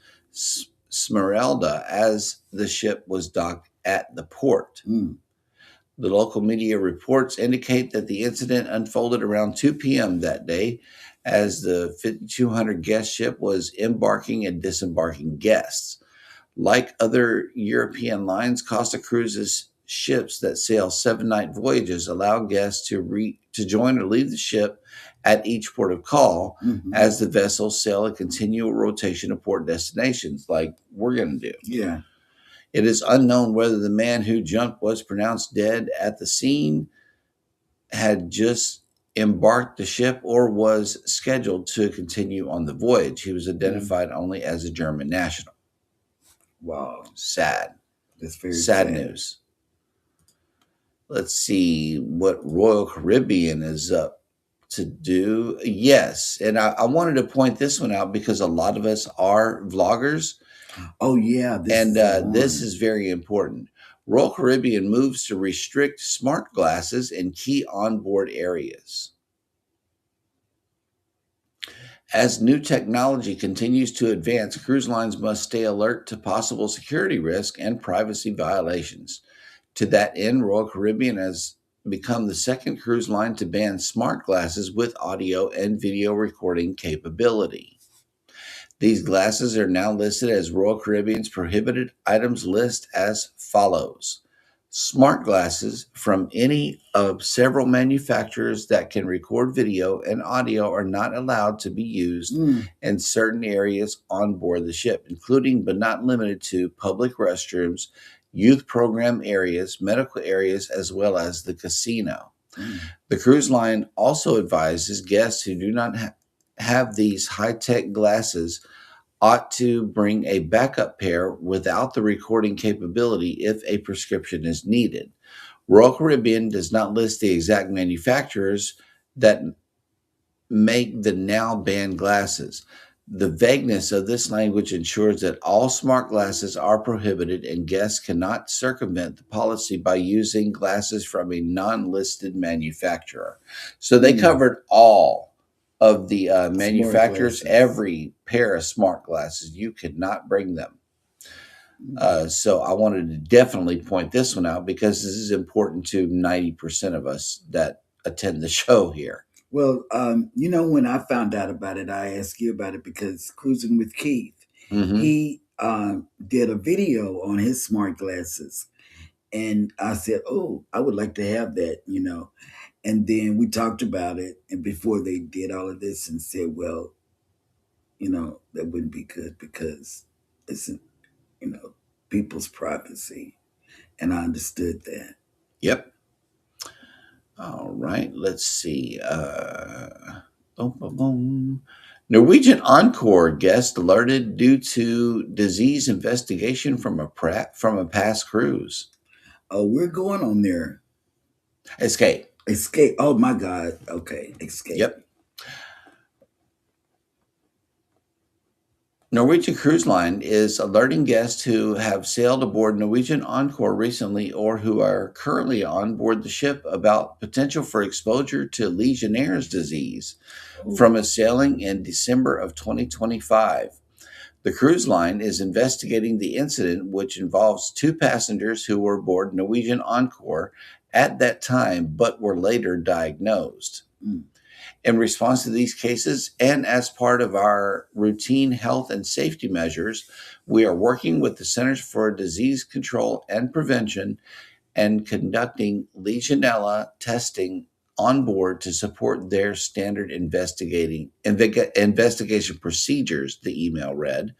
Speaker 1: Smeralda as the ship was docked at the port. The local media reports indicate that the incident unfolded around 2 p.m. that day as the 5,200 guest ship was embarking and disembarking guests. Like other European lines, Costa Cruises ships that sail 7-night voyages allow guests to join or leave the ship at each port of call as the vessels sail a continual rotation of port destinations like we're going to do.
Speaker 2: Yeah.
Speaker 1: It is unknown whether the man who jumped was pronounced dead at the scene, had just embarked the ship, or was scheduled to continue on the voyage. He was identified only as a German national.
Speaker 2: Wow.
Speaker 1: Sad.
Speaker 2: That's very
Speaker 1: sad news. Let's see what Royal Caribbean is up to do. Yes, and I wanted to point this one out because a lot of us are vloggers.
Speaker 2: Oh, yeah.
Speaker 1: This is very important. Royal Caribbean moves to restrict smart glasses in key onboard areas. As new technology continues to advance, cruise lines must stay alert to possible security risk and privacy violations. To that end, Royal Caribbean has become the second cruise line to ban smart glasses with audio and video recording capability. These glasses are now listed as Royal Caribbean's prohibited items list as follows. Smart glasses from any of several manufacturers that can record video and audio are not allowed to be used in certain areas on board the ship, including but not limited to public restrooms, youth program areas, medical areas, as well as the casino. The cruise line also advises guests who do not have these high-tech glasses ought to bring a backup pair without the recording capability if a prescription is needed. Royal Caribbean does not list the exact manufacturers that make the now banned glasses. The vagueness of this language ensures that all smart glasses are prohibited and guests cannot circumvent the policy by using glasses from a non-listed manufacturer. So they covered all of the manufacturers, every pair of smart glasses. You could not bring them. So I wanted to definitely point this one out because this is important to 90% of us that attend the show here.
Speaker 2: Well, when I found out about it, I asked you about it because Cruising with Keith, he did a video on his smart glasses. And I said, oh, I would like to have that, And then we talked about it. And before they did all of this and said, well, that wouldn't be good because it's, people's privacy. And I understood that.
Speaker 1: Yep. All right, let's see. Norwegian Encore guest alerted due to disease investigation from a past cruise.
Speaker 2: Oh, we're going on there.
Speaker 1: Escape.
Speaker 2: Oh my God. Okay, Escape.
Speaker 1: Yep. Norwegian Cruise Line is alerting guests who have sailed aboard Norwegian Encore recently or who are currently on board the ship about potential for exposure to Legionnaire's disease from a sailing in December of 2025. The cruise line is investigating the incident, which involves two passengers who were aboard Norwegian Encore at that time but were later diagnosed. In response to these cases, and as part of our routine health and safety measures, we are working with the Centers for Disease Control and Prevention and conducting Legionella testing on board to support their standard investigation procedures, the email read.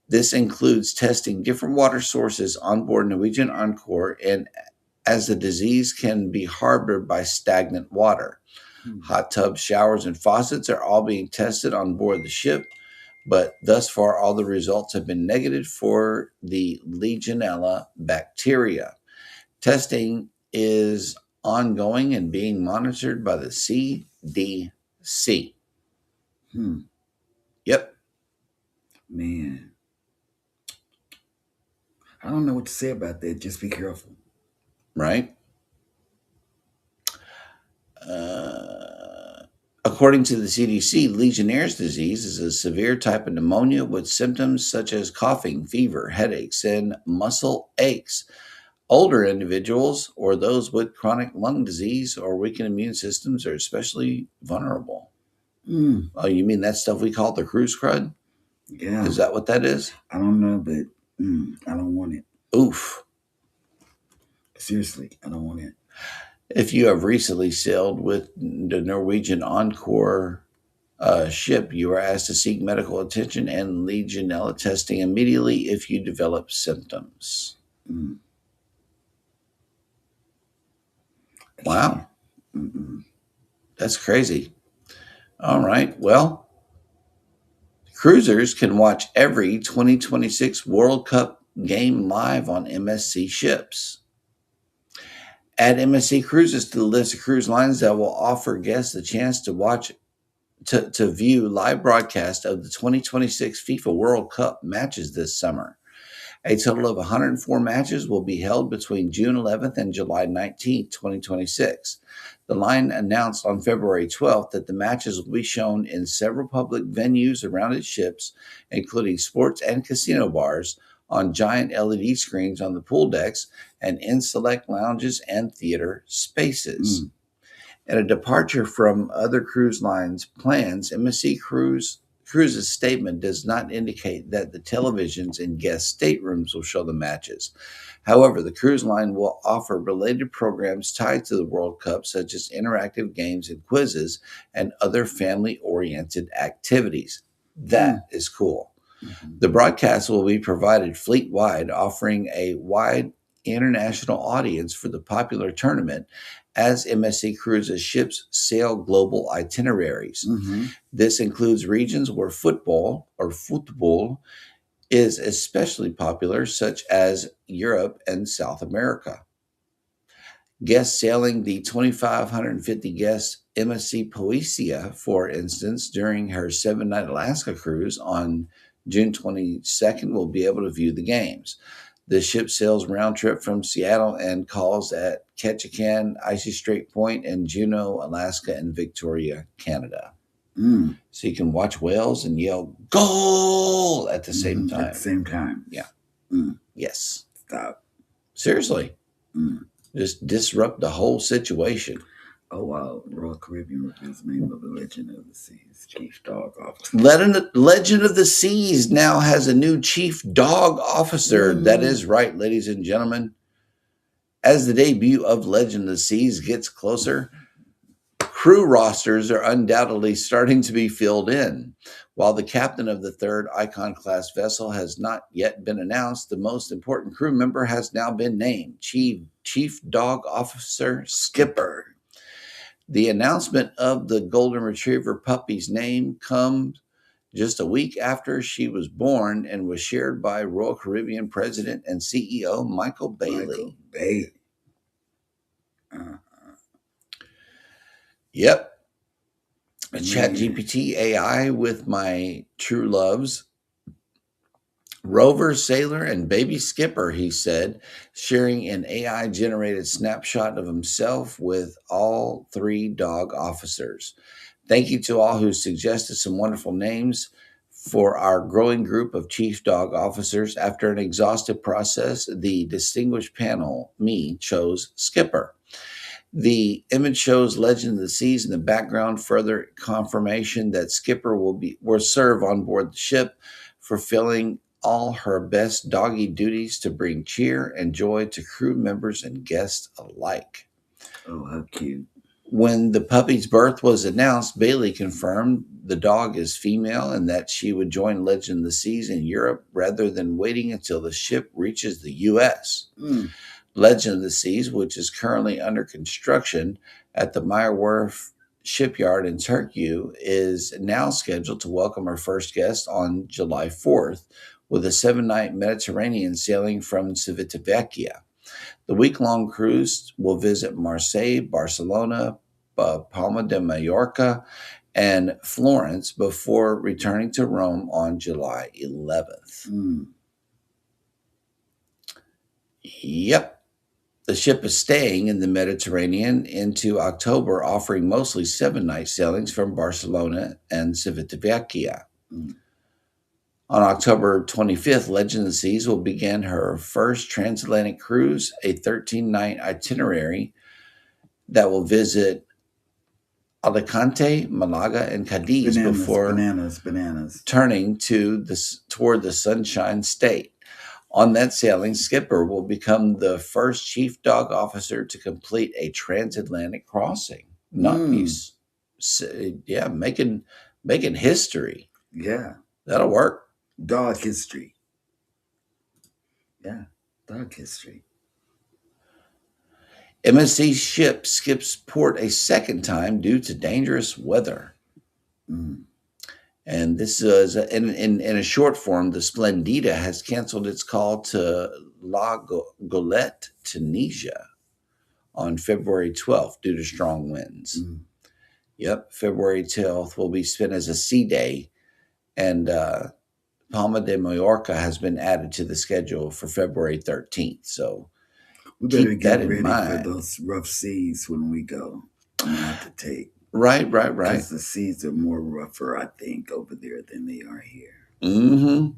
Speaker 1: This includes testing different water sources on board Norwegian Encore, and as the disease can be harbored by stagnant water. Hot tubs, showers, and faucets are all being tested on board the ship, but thus far all the results have been negative for the Legionella bacteria. Testing is ongoing and being monitored by the CDC. Yep.
Speaker 2: Man. I don't know what to say about that. Just be careful.
Speaker 1: Right? According to the CDC, Legionnaire's disease is a severe type of pneumonia with symptoms such as coughing, fever, headaches, and muscle aches. Older individuals or those with chronic lung disease or weakened immune systems are especially vulnerable. Oh, you mean that stuff we call the cruise crud?
Speaker 2: Yeah.
Speaker 1: Is that what that is?
Speaker 2: I don't know, but I don't want it.
Speaker 1: Oof.
Speaker 2: Seriously, I don't want it.
Speaker 1: If you have recently sailed with the Norwegian Encore ship, you are asked to seek medical attention and Legionella testing immediately if you develop symptoms. Wow. That's crazy. All right. Well, cruisers can watch every 2026 World Cup game live on MSC ships. Add MSC Cruises to the list of cruise lines that will offer guests the chance to view live broadcast of the 2026 FIFA World Cup matches this summer. A total of 104 matches will be held between June 11th and July 19th, 2026. The line announced on February 12th that the matches will be shown in several public venues around its ships, including sports and casino bars, on giant LED screens on the pool decks, and in select lounges and theater spaces. And a departure from other cruise lines' plans, MSC Cruise's statement does not indicate that the televisions in guest staterooms will show the matches. However, the cruise line will offer related programs tied to the World Cup, such as interactive games and quizzes and other family-oriented activities. That is cool. The broadcast will be provided fleet-wide, offering a wide international audience for the popular tournament as MSC Cruises ships sail global itineraries. This includes regions where football is especially popular, such as Europe and South America. Guests sailing the 2,550 guest MSC Poesia, for instance, during her 7-night Alaska cruise on June 22nd, will be able to view the games. The ship sails round trip from Seattle and calls at Ketchikan, Icy Strait Point, and Juneau, Alaska, and Victoria, Canada. So you can watch whales and yell "goal" at the same time.
Speaker 2: At the same time.
Speaker 1: Yeah. Yes.
Speaker 2: Stop.
Speaker 1: Seriously. Just disrupt the whole situation.
Speaker 2: Oh, wow. Royal Caribbean reveals name of the Legend of the Seas Chief Dog Officer.
Speaker 1: Legend of the Seas now has a new Chief Dog Officer. That is right, ladies and gentlemen. As the debut of Legend of the Seas gets closer, crew rosters are undoubtedly starting to be filled in. While the captain of the third Icon-class vessel has not yet been announced, the most important crew member has now been named, Chief Dog Officer Skipper. The announcement of the Golden Retriever puppy's name comes just a week after she was born and was shared by Royal Caribbean President and CEO Michael Bailey. Yep. A ChatGPT AI with my true loves. Rover, Sailor, and Baby Skipper, he said, sharing an AI-generated snapshot of himself with all 3 dog officers. Thank you to all who suggested some wonderful names for our growing group of Chief Dog Officers. After an exhaustive process, the distinguished panel, me, chose Skipper. The image shows Legend of the Seas in the background, further confirmation that Skipper will serve on board the ship, fulfilling all her best doggy duties to bring cheer and joy to crew members and guests alike.
Speaker 2: Oh, how cute.
Speaker 1: When the puppy's birth was announced, Bailey confirmed the dog is female and that she would join Legend of the Seas in Europe rather than waiting until the ship reaches the U.S. Legend of the Seas, which is currently under construction at the Meyer Werft shipyard in Turkey, is now scheduled to welcome her first guest on July 4th with a 7-night Mediterranean sailing from Civitavecchia. The week-long cruise will visit Marseille, Barcelona, Palma de Mallorca, and Florence before returning to Rome on July 11th. Yep. The ship is staying in the Mediterranean into October, offering mostly 7-night sailings from Barcelona and Civitavecchia. On October 25th, Legend of the Seas will begin her first transatlantic cruise, a 13-night itinerary that will visit Alicante, Malaga, and Cadiz before turning toward the Sunshine State. On that sailing, Skipper will become the first Chief Dog Officer to complete a transatlantic crossing. Nice. Yeah, making history.
Speaker 2: Yeah.
Speaker 1: That'll work.
Speaker 2: Dog history. Yeah, dog history.
Speaker 1: MSC ship skips port a second time due to dangerous weather. And this is, in a short form, the Splendida has canceled its call to La Golette, Tunisia on February 12th due to strong winds. Yep, February 12th will be spent as a sea day, and Palma de Mallorca has been added to the schedule for February 13th. So
Speaker 2: We better
Speaker 1: keep that
Speaker 2: get
Speaker 1: in
Speaker 2: ready for
Speaker 1: mind.
Speaker 2: those rough seas when we go. I'm gonna have to take
Speaker 1: Right.
Speaker 2: because the seas are more rougher, I think, over there than they are here.
Speaker 1: Mm-hmm.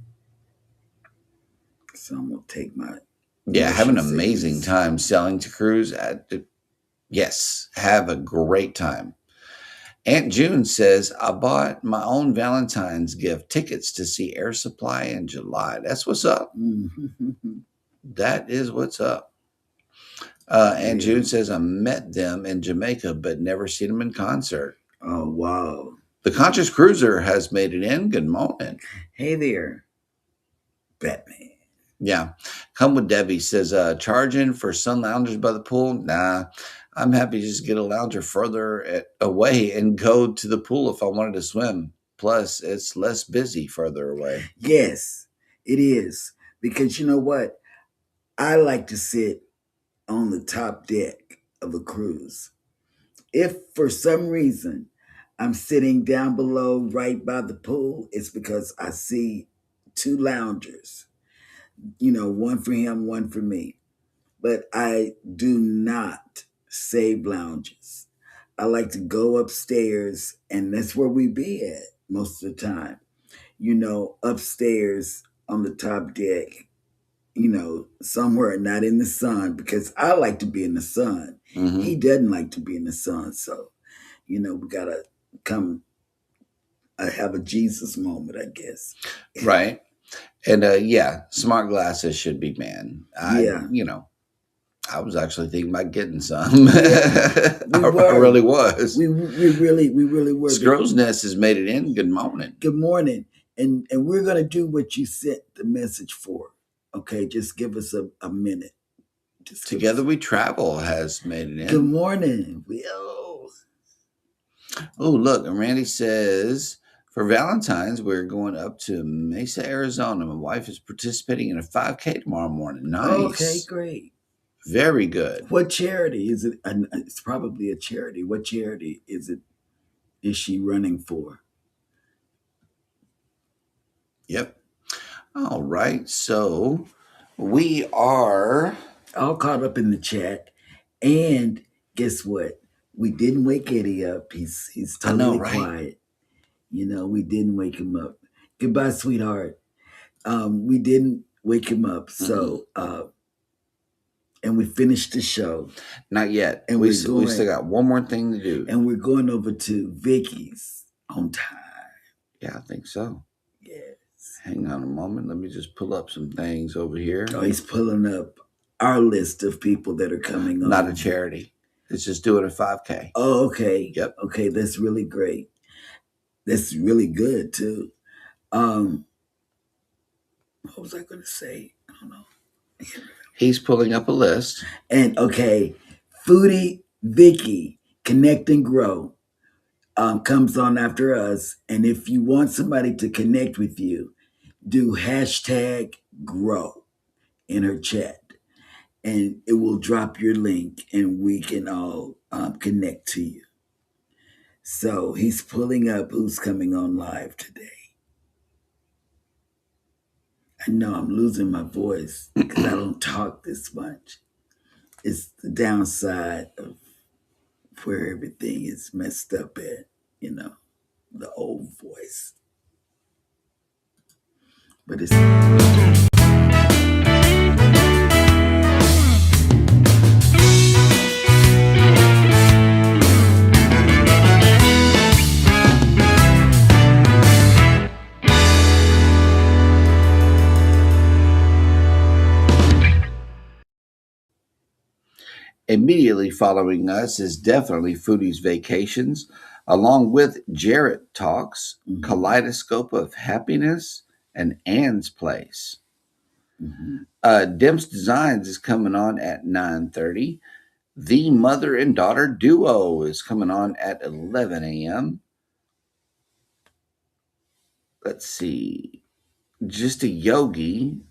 Speaker 2: So I'm gonna take my
Speaker 1: Yeah, have an
Speaker 2: motion
Speaker 1: amazing
Speaker 2: sickness.
Speaker 1: time sailing to cruise. Yes, have a great time. Aunt June says, I bought my own Valentine's gift tickets to see Air Supply in July. That's what's up. That is what's up. Aunt
Speaker 2: Yeah.
Speaker 1: June says, I met them in Jamaica, but never seen them in concert.
Speaker 2: Oh wow.
Speaker 1: The Conscious Cruiser has made it in. Good morning.
Speaker 2: Hey there, Batman.
Speaker 1: Yeah. Come with Debbie says, charging for sun loungers by the pool? Nah. I'm happy to just get a lounger further away and go to the pool if I wanted to swim. Plus, it's less busy further away.
Speaker 2: Yes, it is. Because you know what? I like to sit on the top deck of a cruise. If for some reason I'm sitting down below right by the pool, it's because I see two loungers, one for him, one for me. But I do not save lounges. I like to go upstairs, and that's where we be at most of the time. Upstairs on the top deck, somewhere not in the sun because I like to be in the sun.
Speaker 1: Mm-hmm.
Speaker 2: He doesn't like to be in the sun. So, we got to come have a Jesus moment, I guess.
Speaker 1: Right. And yeah, smart glasses should be banned.
Speaker 2: Yeah.
Speaker 1: I was actually thinking about getting some.
Speaker 2: Yeah,
Speaker 1: I really was.
Speaker 2: We really were.
Speaker 1: Scrow's Nest has made it in. Good morning.
Speaker 2: Good morning. And we're going to do what you sent the message for. Okay, just give us a minute.
Speaker 1: Together We Travel has made it in.
Speaker 2: Good morning.
Speaker 1: Oh, look, and Randy says, for Valentine's, we're going up to Mesa, Arizona. My wife is participating in a 5K tomorrow morning. Nice.
Speaker 2: Okay, great.
Speaker 1: Very good.
Speaker 2: What charity is it? It's probably a charity. What charity is it? Is she running for?
Speaker 1: Yep. All right. So we are
Speaker 2: all caught up in the chat. And guess what? We didn't wake Eddie up. He's totally quiet. We didn't wake him up. Goodbye, sweetheart. We didn't wake him up. So and we finished the show.
Speaker 1: Not yet. And we still got one more thing to do.
Speaker 2: And we're going over to Vicky's on time.
Speaker 1: Yeah, I think so.
Speaker 2: Yes.
Speaker 1: Hang on a moment. Let me just pull up some things over here.
Speaker 2: Oh, he's pulling up our list of people that are coming on.
Speaker 1: Not a charity. It's just doing a 5K.
Speaker 2: Oh, okay.
Speaker 1: Yep.
Speaker 2: Okay, that's really great. That's really good too. What was I going to say? I don't know.
Speaker 1: He's pulling up a list.
Speaker 2: And okay, Foodie Vicky, Connect and Grow, comes on after us. And if you want somebody to connect with you, do #grow in her chat. And it will drop your link and we can all connect to you. So he's pulling up who's coming on live today. I know I'm losing my voice because I don't talk this much. It's the downside of where everything is messed up at, the old voice. But it's
Speaker 1: Immediately following us is definitely Foodie's Vacations, along with Jarrett Talks, Kaleidoscope of Happiness, and Ann's Place. Dimps Designs is coming on at 9:30. The Mother and Daughter Duo is coming on at 11 a.m. Let's see. Just a Yogi,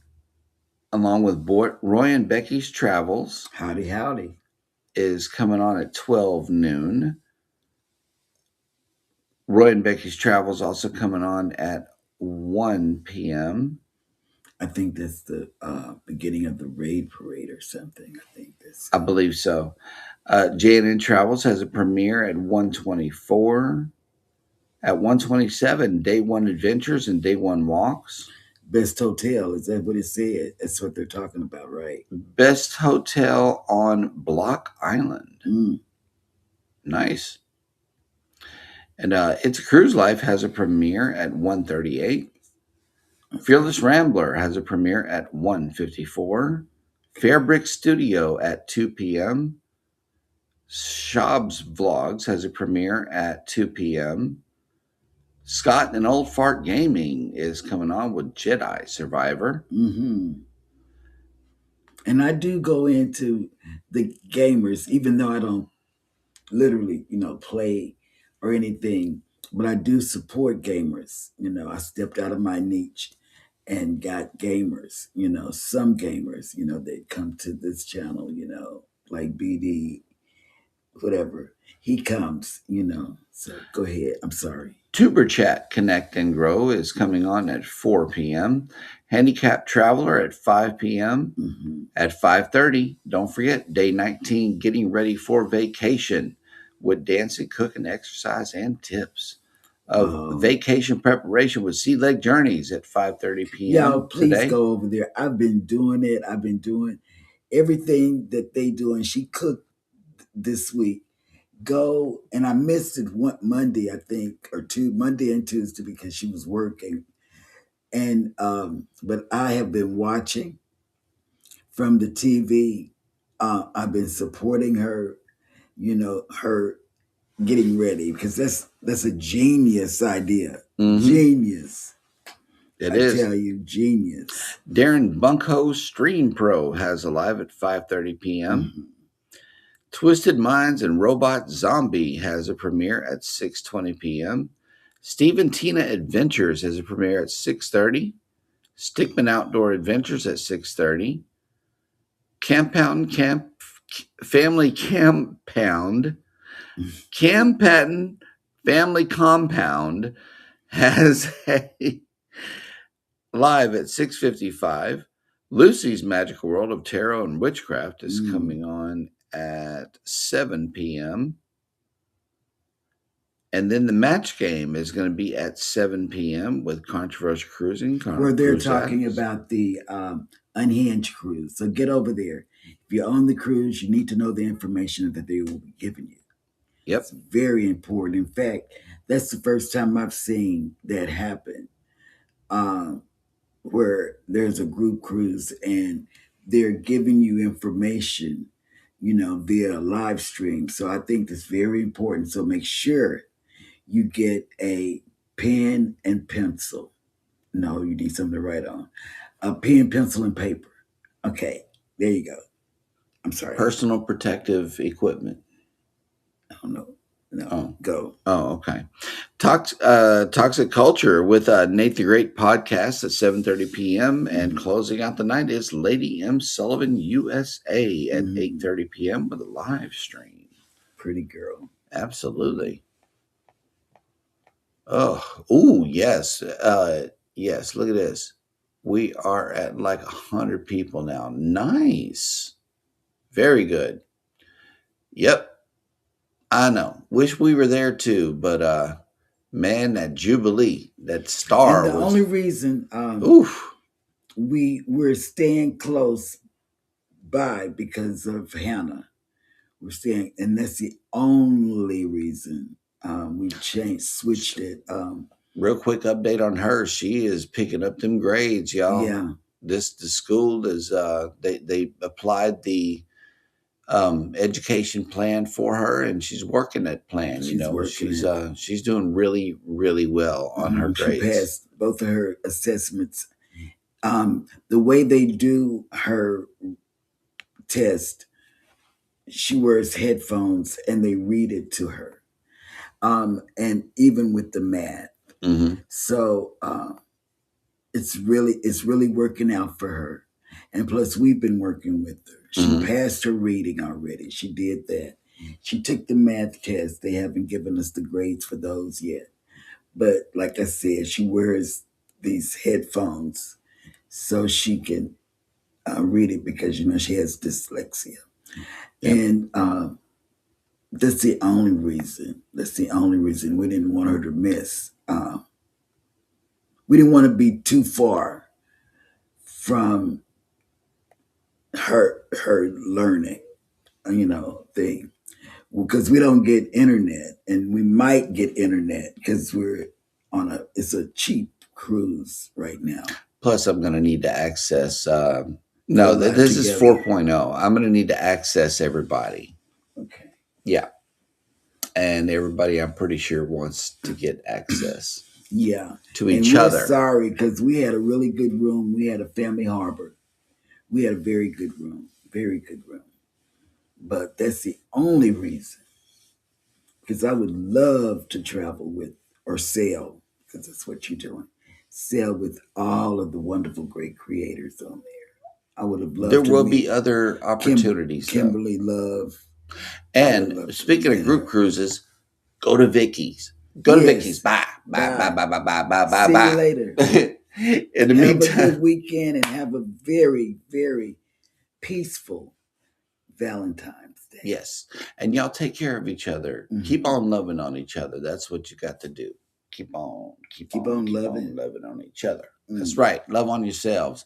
Speaker 1: along with Roy and Becky's Travels.
Speaker 2: Howdy.
Speaker 1: Is coming on at 12 noon. Roy and Becky's Travels also coming on at 1 p.m.
Speaker 2: I think that's the beginning of the raid parade or something. I think that's
Speaker 1: I believe so. J&N Travels has a premiere at 1:24. At 1:27, Day One Adventures and Day One Walks.
Speaker 2: Best Hotel. Is that what it said? That's what they're talking about, right?
Speaker 1: Best Hotel on Block Island.
Speaker 2: Mm.
Speaker 1: Nice. And It's a Cruise Life has a premiere at 1:38. Fearless Rambler has a premiere at 1:54. Fairbrick Studio at 2 p.m. Schaub's Vlogs has a premiere at 2 p.m. Scott and Old Fart Gaming is coming on with Jedi Survivor.
Speaker 2: Mm-hmm. And I do go into the gamers, even though I don't literally, play or anything, but I do support gamers. I stepped out of my niche and got gamers, some gamers, they come to this channel, like BD, whatever. He comes, So go ahead. I'm sorry.
Speaker 1: Tuber Chat Connect and Grow is coming on at 4 p.m. Handicap Traveler at 5 p.m.
Speaker 2: Mm-hmm.
Speaker 1: At 5:30, don't forget, Day 19, Getting Ready for Vacation with dancing, cooking, exercise, and tips of vacation preparation with Sea Leg Journeys at 5:30 p.m.
Speaker 2: Y'all, please
Speaker 1: today.
Speaker 2: go over there. I've been doing it. I've been doing everything that they do, and she cooked this week. Go, and I missed it one Monday, I think, or two Monday and Tuesday because she was working. And but I have been watching from the TV. I've been supporting her, her getting ready because that's a genius idea.
Speaker 1: Mm-hmm.
Speaker 2: Genius.
Speaker 1: It
Speaker 2: I
Speaker 1: is.
Speaker 2: tell you, genius.
Speaker 1: Darren Bunko Stream Pro has a live at 5:30 p.m.
Speaker 2: Mm-hmm.
Speaker 1: Twisted Minds and Robot Zombie has a premiere at 6:20 p.m. Steve and Tina Adventures has a premiere at 6:30. Stickman Outdoor Adventures at 6:30. Family Compound. Cam Patton Family Compound has a live at 6:55. Lucy's Magical World of Tarot and Witchcraft is coming on at 7 p.m. And then the match game is going to be at 7 p.m. with Controversial Cruising.
Speaker 2: Where they're talking about the Unhinged cruise. So get over there. If you own the cruise, you need to know the information that they will be giving you.
Speaker 1: Yep.
Speaker 2: It's very important. In fact, that's the first time I've seen that happen, where there's a group cruise and they're giving you information, via live stream. So I think that's very important. So make sure you get a pen and pencil. No, you need something to write on. A pen, pencil, and paper. Okay, there you go. I'm sorry.
Speaker 1: Personal protective equipment.
Speaker 2: Oh, no. Go.
Speaker 1: Oh, okay. Toxic Culture with Nate the Great podcast at 7:30 p.m. And closing out the night is Lady M. Sullivan USA at 8:30 p.m. with a live stream.
Speaker 2: Pretty girl.
Speaker 1: Absolutely. Oh, yes. Yes, look at this. We are at like 100 people now. Nice. Very good. Yep. I know. Wish we were there too, but man, that Jubilee, that star.
Speaker 2: And the only reason we're staying close by because of Hannah. We're staying, and that's the only reason we switched it.
Speaker 1: Real quick update on her. She is picking up them grades, y'all.
Speaker 2: Yeah.
Speaker 1: The school is they applied the education plan for her, and she's working that plan. She's doing really, really well on her grades.
Speaker 2: She passed both of her assessments. The way they do her test, she wears headphones and they read it to her. And even with the math. So it's really working out for her. And plus, we've been working with her. She passed her reading already. She did that. She took the math test. They haven't given us the grades for those yet. But like I said, she wears these headphones so she can read it because she has dyslexia,
Speaker 1: Yep.
Speaker 2: and that's the only reason. That's the only reason we didn't want her to miss. We didn't want to be too far from her learning, thing, because we don't get internet, and we might get internet because it's a cheap cruise right now.
Speaker 1: Plus, I'm going to need to access. No,
Speaker 2: We're live
Speaker 1: this is
Speaker 2: together.
Speaker 1: 4.0. I'm going to need to access everybody.
Speaker 2: Okay.
Speaker 1: Yeah. And everybody, I'm pretty sure, wants to get access
Speaker 2: Yeah.
Speaker 1: to
Speaker 2: And
Speaker 1: each
Speaker 2: we're
Speaker 1: other.
Speaker 2: sorry because we had a really good room. We had a family harbor. We had a very good room. Very good room. But that's the only reason. Because I would love to travel with or sail, because that's what you're doing. Sail with all of the wonderful, great creators on there. I would have loved
Speaker 1: There
Speaker 2: to
Speaker 1: will
Speaker 2: meet
Speaker 1: be other opportunities.
Speaker 2: Kimberly Love.
Speaker 1: And speaking of group cruises, go to Vicky's. Go to Vicky's. Bye. Bye. Bye. Bye. Bye. Bye. Bye. Bye.
Speaker 2: See
Speaker 1: Bye.
Speaker 2: you later.
Speaker 1: In the
Speaker 2: have
Speaker 1: meantime,
Speaker 2: a good weekend and have a very, very peaceful Valentine's Day.
Speaker 1: Yes. And y'all take care of each other.
Speaker 2: Mhm.
Speaker 1: Keep on loving on each other. That's what you got to do. Keep on loving on each other. That's right. Love on yourselves.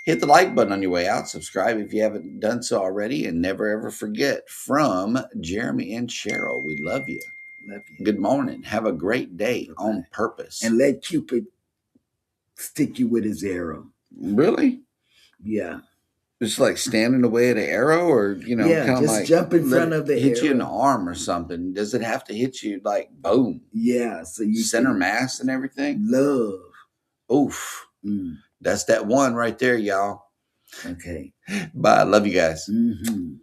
Speaker 1: Hit the like button on your way out. Subscribe if you haven't done so already. And never ever forget, from Jeremy and Cheryl, we love you.
Speaker 2: Love you.
Speaker 1: Good morning. Have a great day. Bye-bye. On purpose.
Speaker 2: And let Cupid stick you with his arrow.
Speaker 1: Really?
Speaker 2: Yeah.
Speaker 1: Just like standing away at an arrow, or kind of
Speaker 2: just
Speaker 1: like
Speaker 2: jump in front of the
Speaker 1: hit
Speaker 2: arrow.
Speaker 1: you in the arm or something. Does it have to hit you like boom?
Speaker 2: Yeah, so you
Speaker 1: center mass and everything.
Speaker 2: Love.
Speaker 1: Oof. That's that one right there, y'all.
Speaker 2: Okay.
Speaker 1: Bye. Love you guys.
Speaker 2: Mm-hmm.